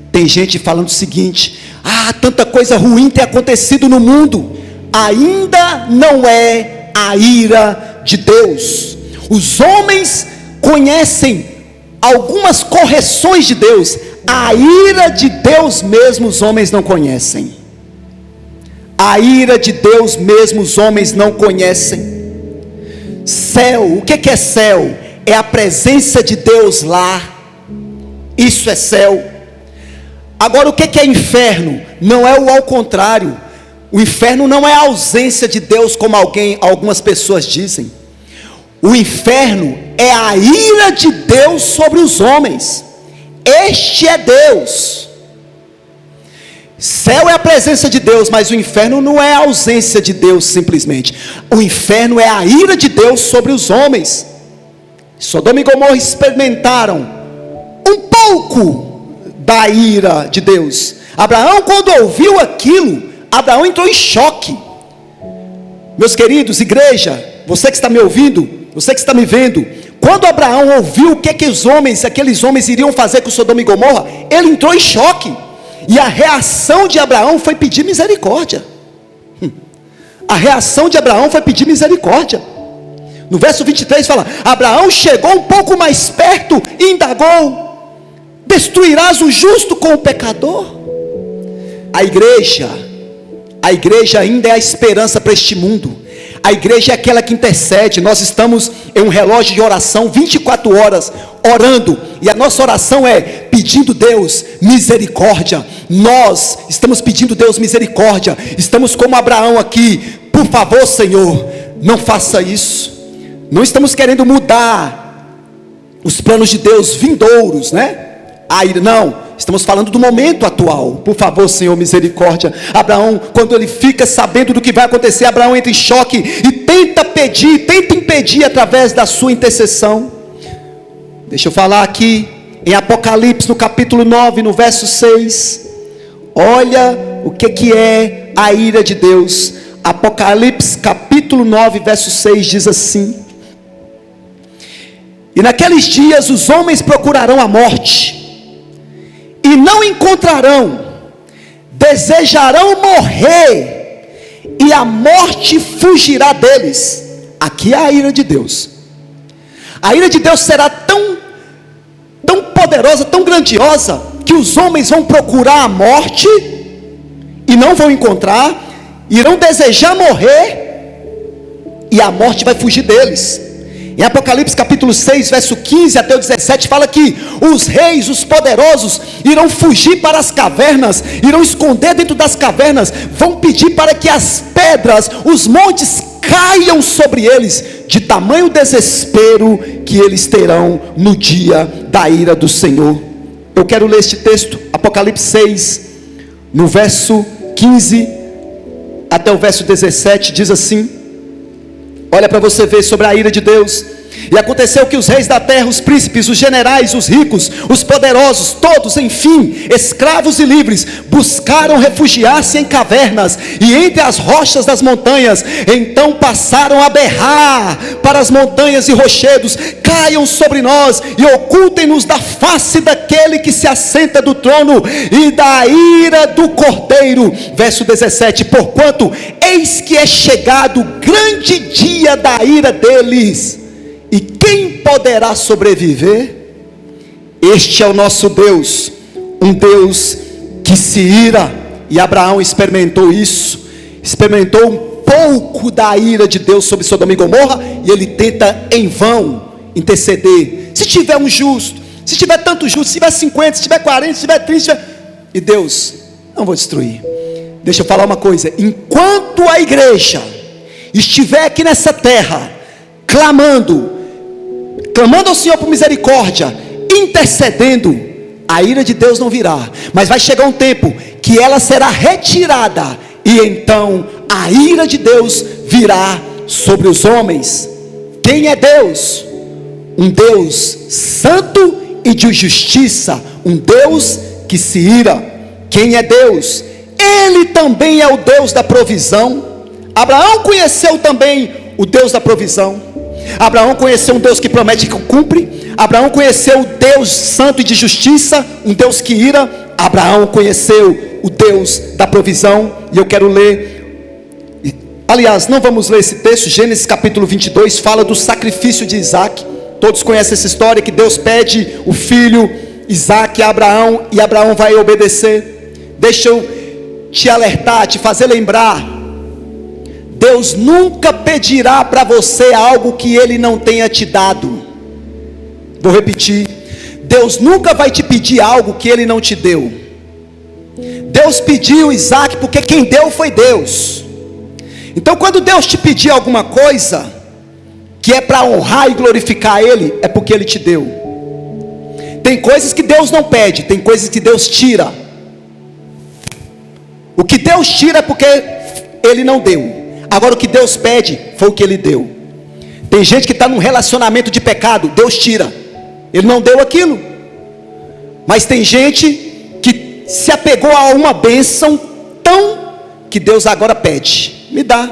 Tem gente falando o seguinte: tanta coisa ruim tem acontecido no mundo. Ainda não é a ira de Deus. Os homens conhecem algumas correções de Deus. A ira de Deus mesmo os homens não conhecem. A ira de Deus mesmo os homens não conhecem. Céu, o que é céu? É a presença de Deus lá. Isso é céu. Agora, o que é inferno? Não é o ao contrário. O inferno não é a ausência de Deus, como algumas pessoas dizem. O inferno é a ira de Deus sobre os homens. Este é Deus. Céu é a presença de Deus, mas o inferno não é a ausência de Deus simplesmente. O inferno é a ira de Deus sobre os homens. Sodoma e Gomorra experimentaram um pouco da ira de Deus. Abraão, quando ouviu aquilo, Abraão entrou em choque. Meus queridos, igreja, você que está me ouvindo, você que está me vendo, quando Abraão ouviu o que aqueles homens iriam fazer com Sodoma e Gomorra, ele entrou em choque. E a reação de Abraão foi pedir misericórdia. A reação de Abraão foi pedir misericórdia. No verso 23 fala: Abraão chegou um pouco mais perto e indagou: destruirás o justo com o pecador? A igreja ainda é a esperança para este mundo. A igreja é aquela que intercede. Nós estamos em um relógio de oração 24 horas orando, e a nossa oração é pedindo Deus misericórdia. Nós estamos pedindo Deus misericórdia. Estamos como Abraão aqui: por favor, Senhor, não faça isso. Não estamos querendo mudar os planos de Deus vindouros, né? Não, estamos falando do momento atual. Por favor, Senhor, misericórdia. Abraão, quando ele fica sabendo do que vai acontecer, Abraão entra em choque e tenta impedir através da sua intercessão. Deixa eu falar aqui em Apocalipse, no capítulo 9, no verso 6. Olha o que é a ira de Deus. Apocalipse capítulo 9, verso 6 diz assim: e naqueles dias os homens procurarão a morte e não encontrarão, desejarão morrer e a morte fugirá deles. Aqui é a ira de Deus. A ira de Deus será tão poderosa, tão grandiosa, que os homens vão procurar a morte e não vão encontrar, irão desejar morrer e a morte vai fugir deles. Em Apocalipse capítulo 6, verso 15 até o 17, fala que os reis, os poderosos, irão fugir para as cavernas, irão esconder dentro das cavernas, vão pedir para que as pedras, os montes caiam sobre eles, de tamanho desespero que eles terão no dia da ira do Senhor. Eu quero ler este texto, Apocalipse 6, no verso 15 até o verso 17, diz assim: olha para você ver sobre a ira de Deus. E aconteceu que os reis da terra, os príncipes, os generais, os ricos, os poderosos, todos, enfim, escravos e livres, buscaram refugiar-se em cavernas e entre as rochas das montanhas. Então passaram a berrar para as montanhas e rochedos: caiam sobre nós e ocultem-nos da face daquele que se assenta do trono e da ira do Cordeiro. Verso 17: porquanto eis que é chegado o grande dia da ira deles, e quem poderá sobreviver? Este é o nosso Deus, um Deus que se ira. E Abraão experimentou isso, experimentou um pouco da ira de Deus sobre Sodoma e Gomorra, e ele tenta em vão interceder. Se tiver um justo, se tiver tanto justo, se tiver 50, se tiver 40, se tiver 30, e Deus: não vou destruir. Deixa eu falar uma coisa: enquanto a igreja estiver aqui nessa terra, clamando ao Senhor por misericórdia, intercedendo, a ira de Deus não virá, mas vai chegar um tempo que ela será retirada, e então a ira de Deus virá sobre os homens. Quem é Deus? Um Deus santo e de justiça, um Deus que se ira. Quem é Deus? Ele também é o Deus da provisão. Abraão conheceu também o Deus da provisão. Abraão conheceu um Deus que promete e que cumpre. Abraão conheceu o Deus santo e de justiça, um Deus que ira. Abraão conheceu o Deus da provisão. E eu quero ler, aliás, não vamos ler esse texto. Gênesis capítulo 22 fala do sacrifício de Isaac. Todos conhecem essa história, que Deus pede o filho Isaac a Abraão, e Abraão vai obedecer. Deixa eu te alertar, te fazer lembrar, Deus nunca pedirá para você algo que Ele não tenha te dado. Vou repetir, Deus nunca vai te pedir algo que Ele não te deu. Deus pediu Isaac porque quem deu foi Deus. Então quando Deus te pedir alguma coisa que é para honrar e glorificar Ele, é porque Ele te deu. Tem coisas que Deus não pede, tem coisas que Deus tira. O que Deus tira é porque Ele não deu. Agora o que Deus pede foi o que Ele deu. Tem gente que está num relacionamento de pecado, Deus tira, Ele não deu aquilo. Mas tem gente que se apegou a uma bênção tão que Deus agora pede, me dá.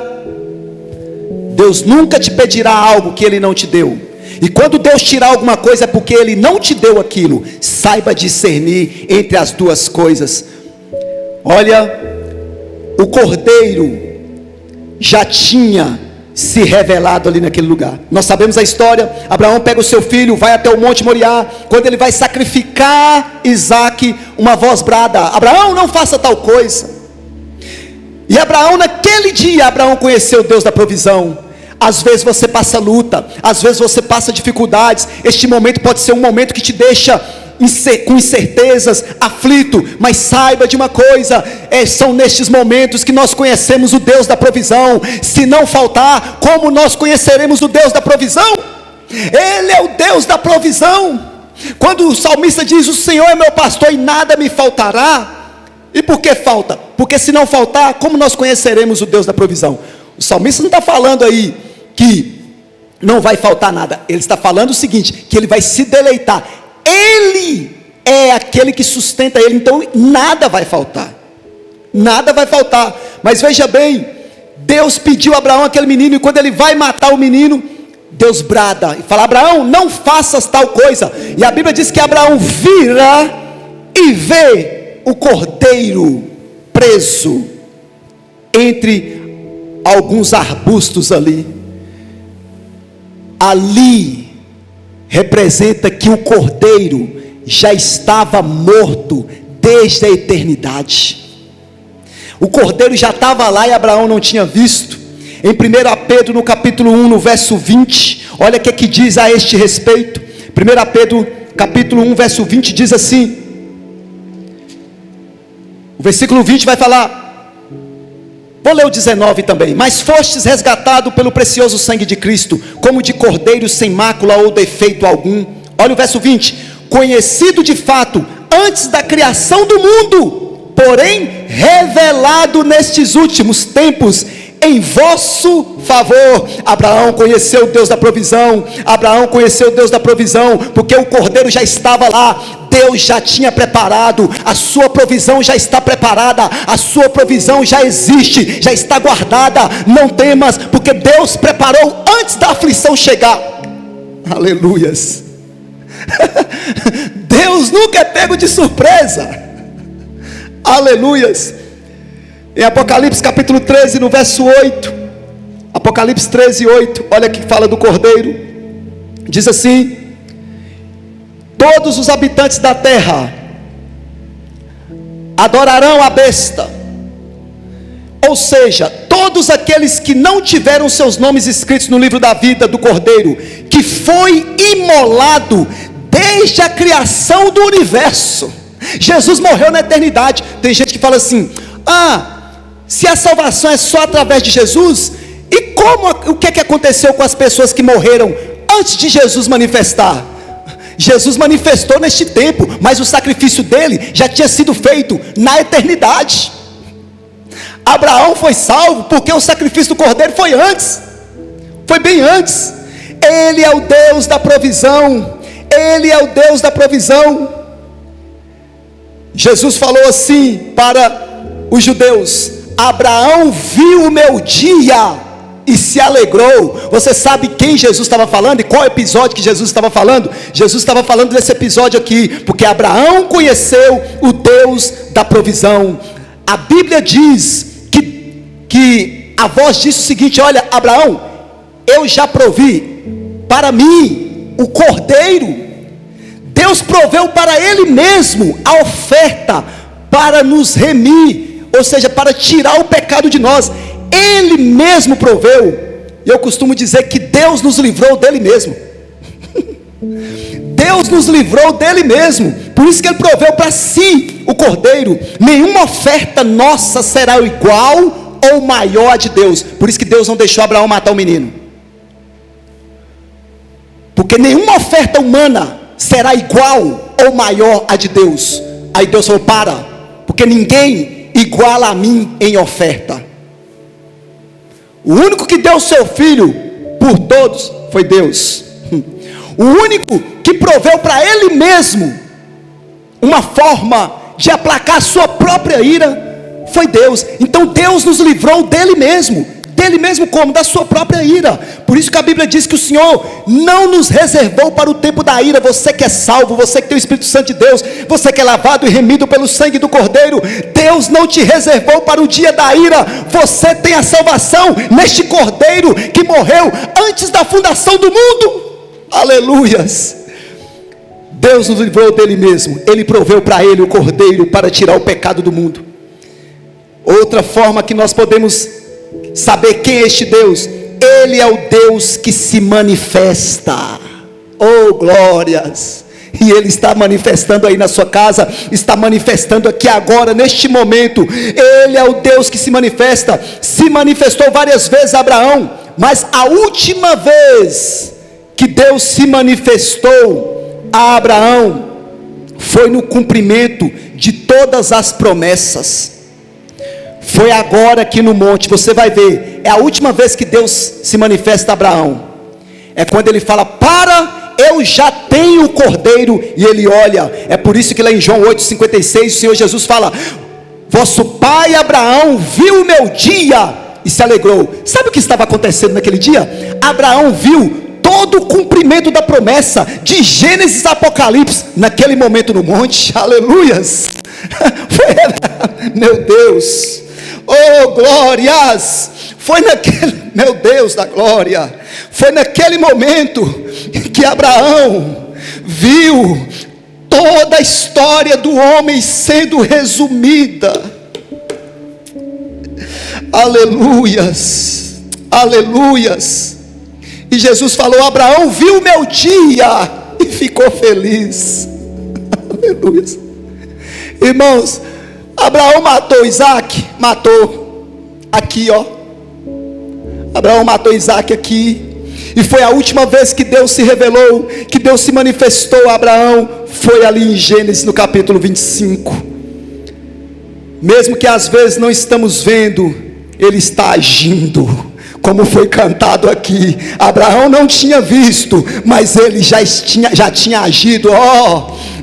Deus nunca te pedirá algo que Ele não te deu. E quando Deus tirar alguma coisa é porque Ele não te deu aquilo. Saiba discernir entre as duas coisas. Olha, o cordeiro já tinha se revelado ali naquele lugar. Nós sabemos a história. Abraão pega o seu filho, vai até o monte Moriá. Quando ele vai sacrificar Isaac, uma voz brada: Abraão, não faça tal coisa. E Abraão, naquele dia, Abraão conheceu o Deus da provisão. Às vezes você passa luta, às vezes você passa dificuldades. Este momento pode ser um momento que te deixa com incertezas, aflito, mas saiba de uma coisa, são nestes momentos que nós conhecemos o Deus da provisão. Se não faltar, como nós conheceremos o Deus da provisão? Ele é o Deus da provisão. Quando o salmista diz: o Senhor é meu pastor e nada me faltará. E por que falta? Porque se não faltar, como nós conheceremos o Deus da provisão? O salmista não está falando aí que não vai faltar nada. Ele está falando o seguinte, que ele vai se deleitar. Ele é aquele que sustenta ele, então nada vai faltar. Nada vai faltar. Mas veja bem, Deus pediu a Abraão aquele menino, e quando ele vai matar o menino, Deus brada e fala: Abraão, não faças tal coisa. E a Bíblia diz que Abraão vira e vê o cordeiro preso entre alguns arbustos ali. Ali representa que o cordeiro já estava morto desde a eternidade. O cordeiro já estava lá e Abraão não tinha visto. Em 1 Pedro, no capítulo 1, no verso 20, olha o que diz a este respeito. 1 Pedro, capítulo 1, verso 20, diz assim, o versículo 20 vai falar, vou ler o 19 também: mas fostes resgatado pelo precioso sangue de Cristo, como de cordeiro sem mácula ou defeito algum. Olha o verso 20: conhecido de fato antes da criação do mundo, porém revelado nestes últimos tempos em vosso favor. Abraão conheceu o Deus da provisão. Abraão conheceu o Deus da provisão, porque o cordeiro já estava lá. Deus já tinha preparado, a sua provisão já está preparada, a sua provisão já existe, já está guardada. Não temas, porque Deus preparou antes da aflição chegar. Aleluias. Deus nunca é pego de surpresa. Aleluias. Em Apocalipse capítulo 13, no verso 8, Apocalipse 13, 8, olha que fala do cordeiro. Diz assim: todos os habitantes da terra adorarão a besta. Ou seja, todos aqueles que não tiveram seus nomes escritos no livro da vida do cordeiro, que foi imolado desde a criação do universo. Jesus morreu na eternidade. Tem gente que fala assim: se a salvação é só através de Jesus, e o que aconteceu com as pessoas que morreram antes de Jesus manifestar? Jesus manifestou neste tempo, mas o sacrifício dele já tinha sido feito na eternidade. Abraão foi salvo porque o sacrifício do cordeiro foi antes, foi bem antes. Ele é o Deus da provisão, Ele é o Deus da provisão. Jesus falou assim para os judeus: Abraão viu o meu dia e se alegrou. Você sabe quem Jesus estava falando e qual episódio que Jesus estava falando? Jesus estava falando desse episódio aqui, porque Abraão conheceu o Deus da provisão. A Bíblia diz que a voz disse o seguinte: olha, Abraão, eu já provi para mim o cordeiro. Deus proveu para Ele mesmo a oferta para nos remir, ou seja, para tirar o pecado de nós. Ele mesmo proveu. Eu costumo dizer que Deus nos livrou dele mesmo. Deus nos livrou dele mesmo. Por isso que Ele proveu para si o cordeiro. Nenhuma oferta nossa será igual ou maior a de Deus. Por isso que Deus não deixou Abraão matar o menino, porque nenhuma oferta humana será igual ou maior a de Deus. Aí Deus falou: para, porque ninguém iguala a mim em oferta. O único que deu seu filho por todos foi Deus. O único que proveu para Ele mesmo uma forma de aplacar a sua própria ira foi Deus. Então Deus nos livrou dele mesmo. Dele mesmo como? Da sua própria ira. Por isso que a Bíblia diz que o Senhor não nos reservou para o tempo da ira. Você que é salvo, você que tem o Espírito Santo de Deus, você que é lavado e remido pelo sangue do Cordeiro, Deus não te reservou para o dia da ira. Você tem a salvação neste Cordeiro que morreu antes da fundação do mundo. Aleluias. Deus nos livrou dele mesmo. Ele proveu para Ele o Cordeiro para tirar o pecado do mundo. Outra forma que nós podemos saber quem é este Deus: Ele é o Deus que se manifesta. Oh, glórias! E Ele está manifestando aí na sua casa, está manifestando aqui agora, neste momento. Ele é o Deus que se manifesta. Se manifestou várias vezes a Abraão, mas a última vez que Deus se manifestou a Abraão foi no cumprimento de todas as promessas. Foi agora aqui no monte. Você vai ver, é a última vez que Deus se manifesta a Abraão. É quando Ele fala: para, eu já tenho o cordeiro. E ele olha. É por isso que lá em João 8,56 o Senhor Jesus fala: vosso pai Abraão viu o meu dia e se alegrou. Sabe o que estava acontecendo naquele dia? Abraão viu todo o cumprimento da promessa de Gênesis a Apocalipse naquele momento no monte. Aleluias. Meu Deus, oh glórias, foi naquele, meu Deus da glória, foi naquele momento que Abraão viu toda a história do homem sendo resumida. Aleluias, aleluias. E Jesus falou: Abraão viu o meu dia e ficou feliz. Aleluias. Irmãos, Abraão matou Isaac? Matou. Aqui ó, Abraão matou Isaac aqui. E foi a última vez que Deus se revelou, que Deus se manifestou a Abraão, foi ali em Gênesis no capítulo 25. Mesmo que às vezes não estamos vendo, Ele está agindo. Como foi cantado aqui, Abraão não tinha visto, mas ele já tinha agido.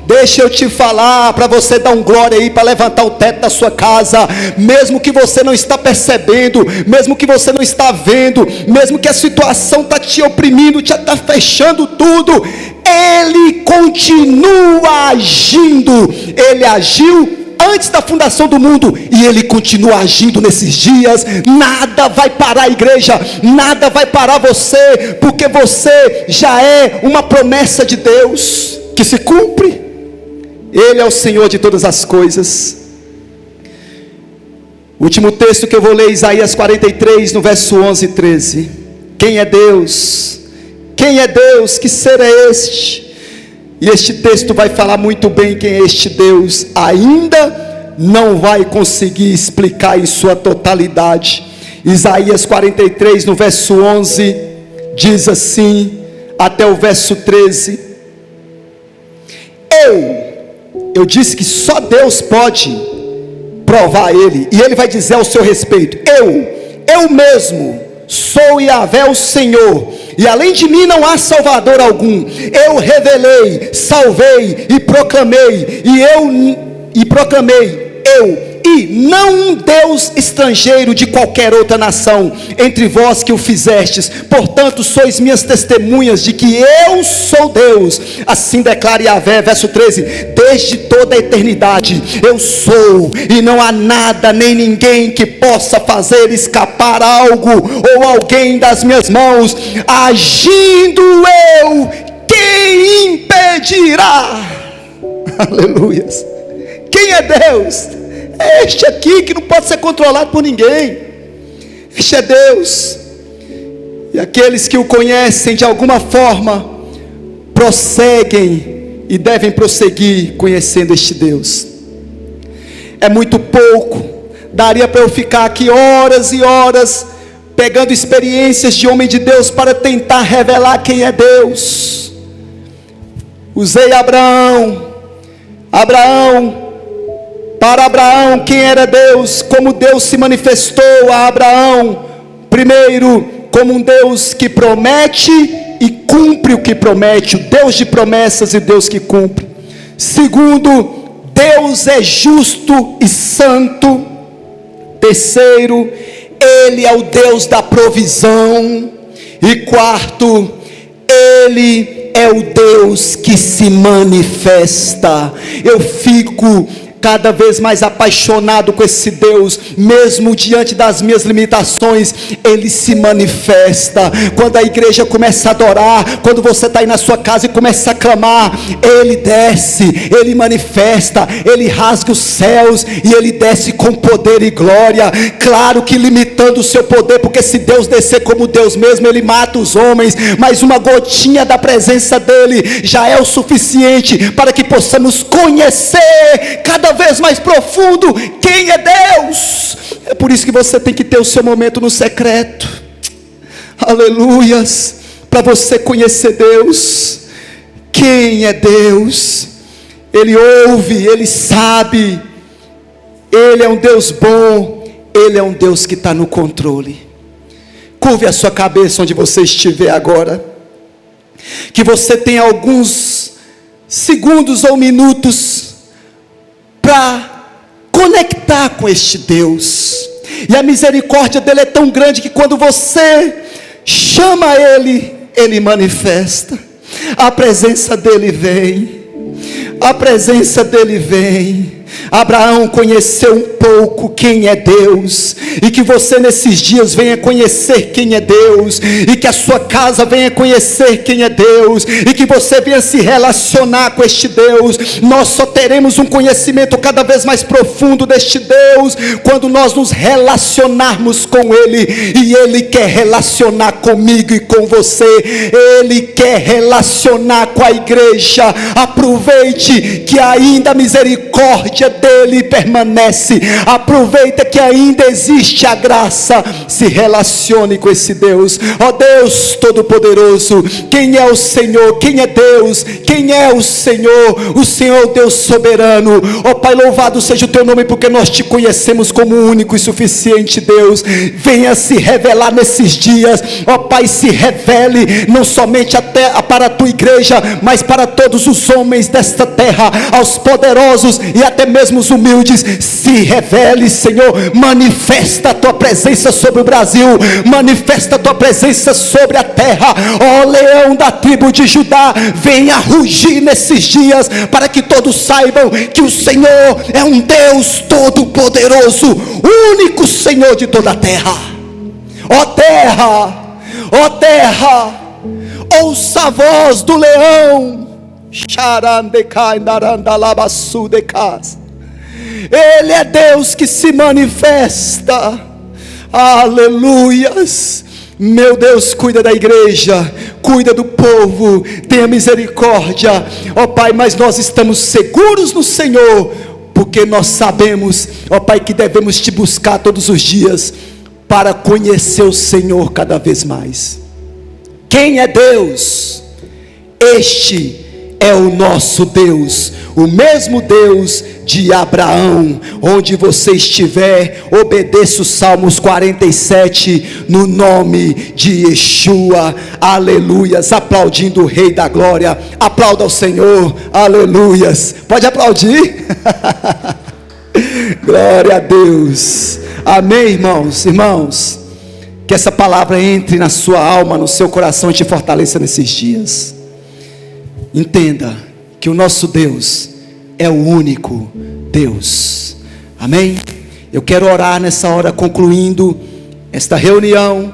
Deixa eu te falar, para você dar um glória aí, para levantar o teto da sua casa, mesmo que você não está percebendo, mesmo que você não está vendo, mesmo que a situação está te oprimindo, está fechando tudo, Ele continua agindo. Ele agiu antes da fundação do mundo, e Ele continua agindo nesses dias. Nada vai parar a igreja, nada vai parar você, porque você já é uma promessa de Deus, que se cumpre. Ele é o Senhor de todas as coisas. O último texto que eu vou ler, Isaías 43, no verso 11 e 13. Quem é Deus? Quem é Deus? Que ser é este? E este texto vai falar muito bem quem é este Deus. Ainda não vai conseguir explicar em sua totalidade. Isaías 43, no verso 11, diz assim, até o verso 13. Eu disse que só Deus pode provar Ele, e Ele vai dizer ao seu respeito: eu mesmo sou Yahvé o Senhor, e além de mim não há salvador algum. Eu revelei, salvei e proclamei, e não um Deus estrangeiro de qualquer outra nação, entre vós que o fizestes. Portanto, sois minhas testemunhas de que eu sou Deus. Assim declara Yahvé, verso 13: desde toda a eternidade eu sou, e não há nada nem ninguém que possa fazer escapar algo ou alguém das minhas mãos. Agindo eu, quem impedirá? Aleluias. Quem é Deus? É este aqui que não pode ser controlado por ninguém. Este é Deus. E aqueles que o conhecem de alguma forma prosseguem e devem prosseguir conhecendo este Deus. É muito pouco. Daria para eu ficar aqui horas e horas pegando experiências de homem de Deus para tentar revelar quem é Deus. Usei Abraão. Para Abraão, quem era Deus, como Deus se manifestou a Abraão. Primeiro, como um Deus que promete e cumpre o que promete, o Deus de promessas e Deus que cumpre. Segundo, Deus é justo e santo. Terceiro, Ele é o Deus da provisão. E quarto, Ele é o Deus que se manifesta. Eu fico cada vez mais apaixonado com esse Deus, mesmo diante das minhas limitações. Ele se manifesta. Quando a igreja começa a adorar, quando você está aí na sua casa e começa a clamar, Ele desce, Ele manifesta, Ele rasga os céus e Ele desce com poder e glória. Claro que limitando o seu poder, porque se Deus descer como Deus mesmo, Ele mata os homens, mas uma gotinha da presença dEle já é o suficiente para que possamos conhecer cada vez mais profundo quem é Deus. É por isso que você tem que ter o seu momento no secreto, aleluias, para você conhecer Deus. Quem é Deus? Ele ouve, Ele sabe, Ele é um Deus bom, Ele é um Deus que está no controle. Curve a sua cabeça onde você estiver agora, que você tenha alguns segundos ou minutos para conectar com este Deus. E a misericórdia dele é tão grande que quando você chama Ele, Ele manifesta. A presença dele vem. A presença dele vem. Abraão conheceu um pouco quem é Deus, e que você nesses dias venha conhecer quem é Deus, e que a sua casa venha conhecer quem é Deus, e que você venha se relacionar com este Deus. Nós só teremos um conhecimento cada vez mais profundo deste Deus quando nós nos relacionarmos com Ele, e Ele quer relacionar comigo e com você. Ele quer relacionar com a igreja. Aproveite que ainda a misericórdia dele permanece. Aproveita que ainda existe a graça. Se relacione com esse Deus. Ó Deus Todo-Poderoso, quem é o Senhor? Quem é Deus? Quem é o Senhor? O Senhor Deus soberano. Ó Pai, louvado seja o teu nome, porque nós te conhecemos como único e suficiente Deus. Venha se revelar nesses dias. Ó Pai, se revele não somente até para a tua igreja, mas para todos os homens desta terra, aos poderosos e até mesmo os humildes. Se revele, Senhor. Manifesta a tua presença sobre o Brasil, manifesta a tua presença sobre a terra. Ó leão da tribo de Judá, venha rugir nesses dias, para que todos saibam que o Senhor é um Deus todo-poderoso, único Senhor de toda a terra. Ó terra, ouça a voz do leão. Ele é Deus que se manifesta. Aleluias. Meu Deus, cuida da igreja, cuida do povo, tenha misericórdia, ó Pai. Mas nós estamos seguros no Senhor, porque nós sabemos, ó Pai, que devemos te buscar todos os dias para conhecer o Senhor cada vez mais. Quem é Deus? Este é o nosso Deus, o mesmo Deus de Abraão. Onde você estiver, obedeça os Salmos 47 no nome de Yeshua. Aleluias. Aplaudindo o Rei da Glória. Aplauda ao Senhor. Aleluias. Pode aplaudir. Glória a Deus. Amém, irmãos. Irmãos, que essa palavra entre na sua alma, no seu coração e te fortaleça nesses dias. Entenda que o nosso Deus é o único Deus. Amém? Eu quero orar nessa hora, concluindo esta reunião.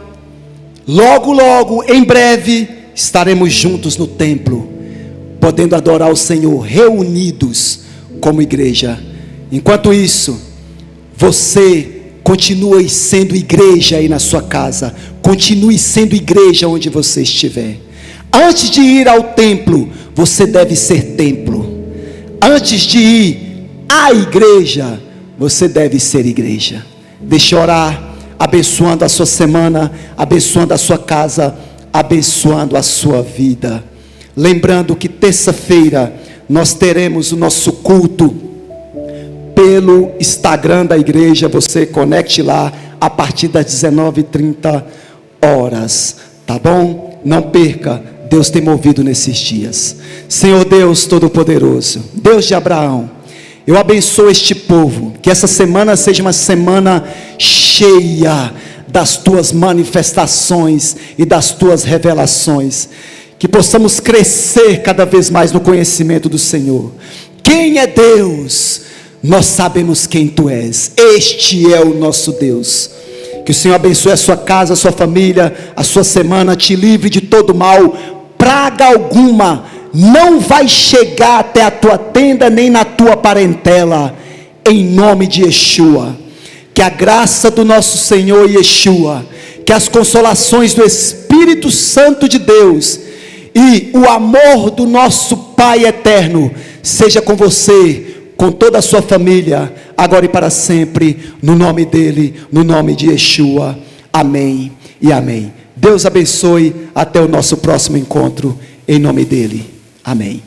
Logo, logo, em breve, estaremos juntos no templo, podendo adorar o Senhor, reunidos como igreja. Enquanto isso, você continue sendo igreja aí na sua casa, continue sendo igreja onde você estiver. Antes de ir ao templo, você deve ser templo. Antes de ir à igreja, você deve ser igreja. Deixa eu orar, abençoando a sua semana, abençoando a sua casa, abençoando a sua vida. Lembrando que terça-feira nós teremos o nosso culto pelo Instagram da igreja. Você conecte lá a partir das 19h30, tá bom? Não perca, Deus tem movido nesses dias. Senhor Deus Todo-Poderoso, Deus de Abraão, eu abençoo este povo, que essa semana seja uma semana cheia das tuas manifestações e das tuas revelações, que possamos crescer cada vez mais no conhecimento do Senhor. Quem é Deus? Nós sabemos quem tu és. Este é o nosso Deus. Que o Senhor abençoe a sua casa, a sua família, a sua semana, te livre de todo mal. Praga alguma não vai chegar até a tua tenda, nem na tua parentela, em nome de Yeshua. Que a graça do nosso Senhor Yeshua, que as consolações do Espírito Santo de Deus e o amor do nosso Pai eterno seja com você, com toda a sua família, agora e para sempre, no nome dele, no nome de Yeshua. Amém e amém. Deus abençoe, até o nosso próximo encontro, em nome dele. Amém.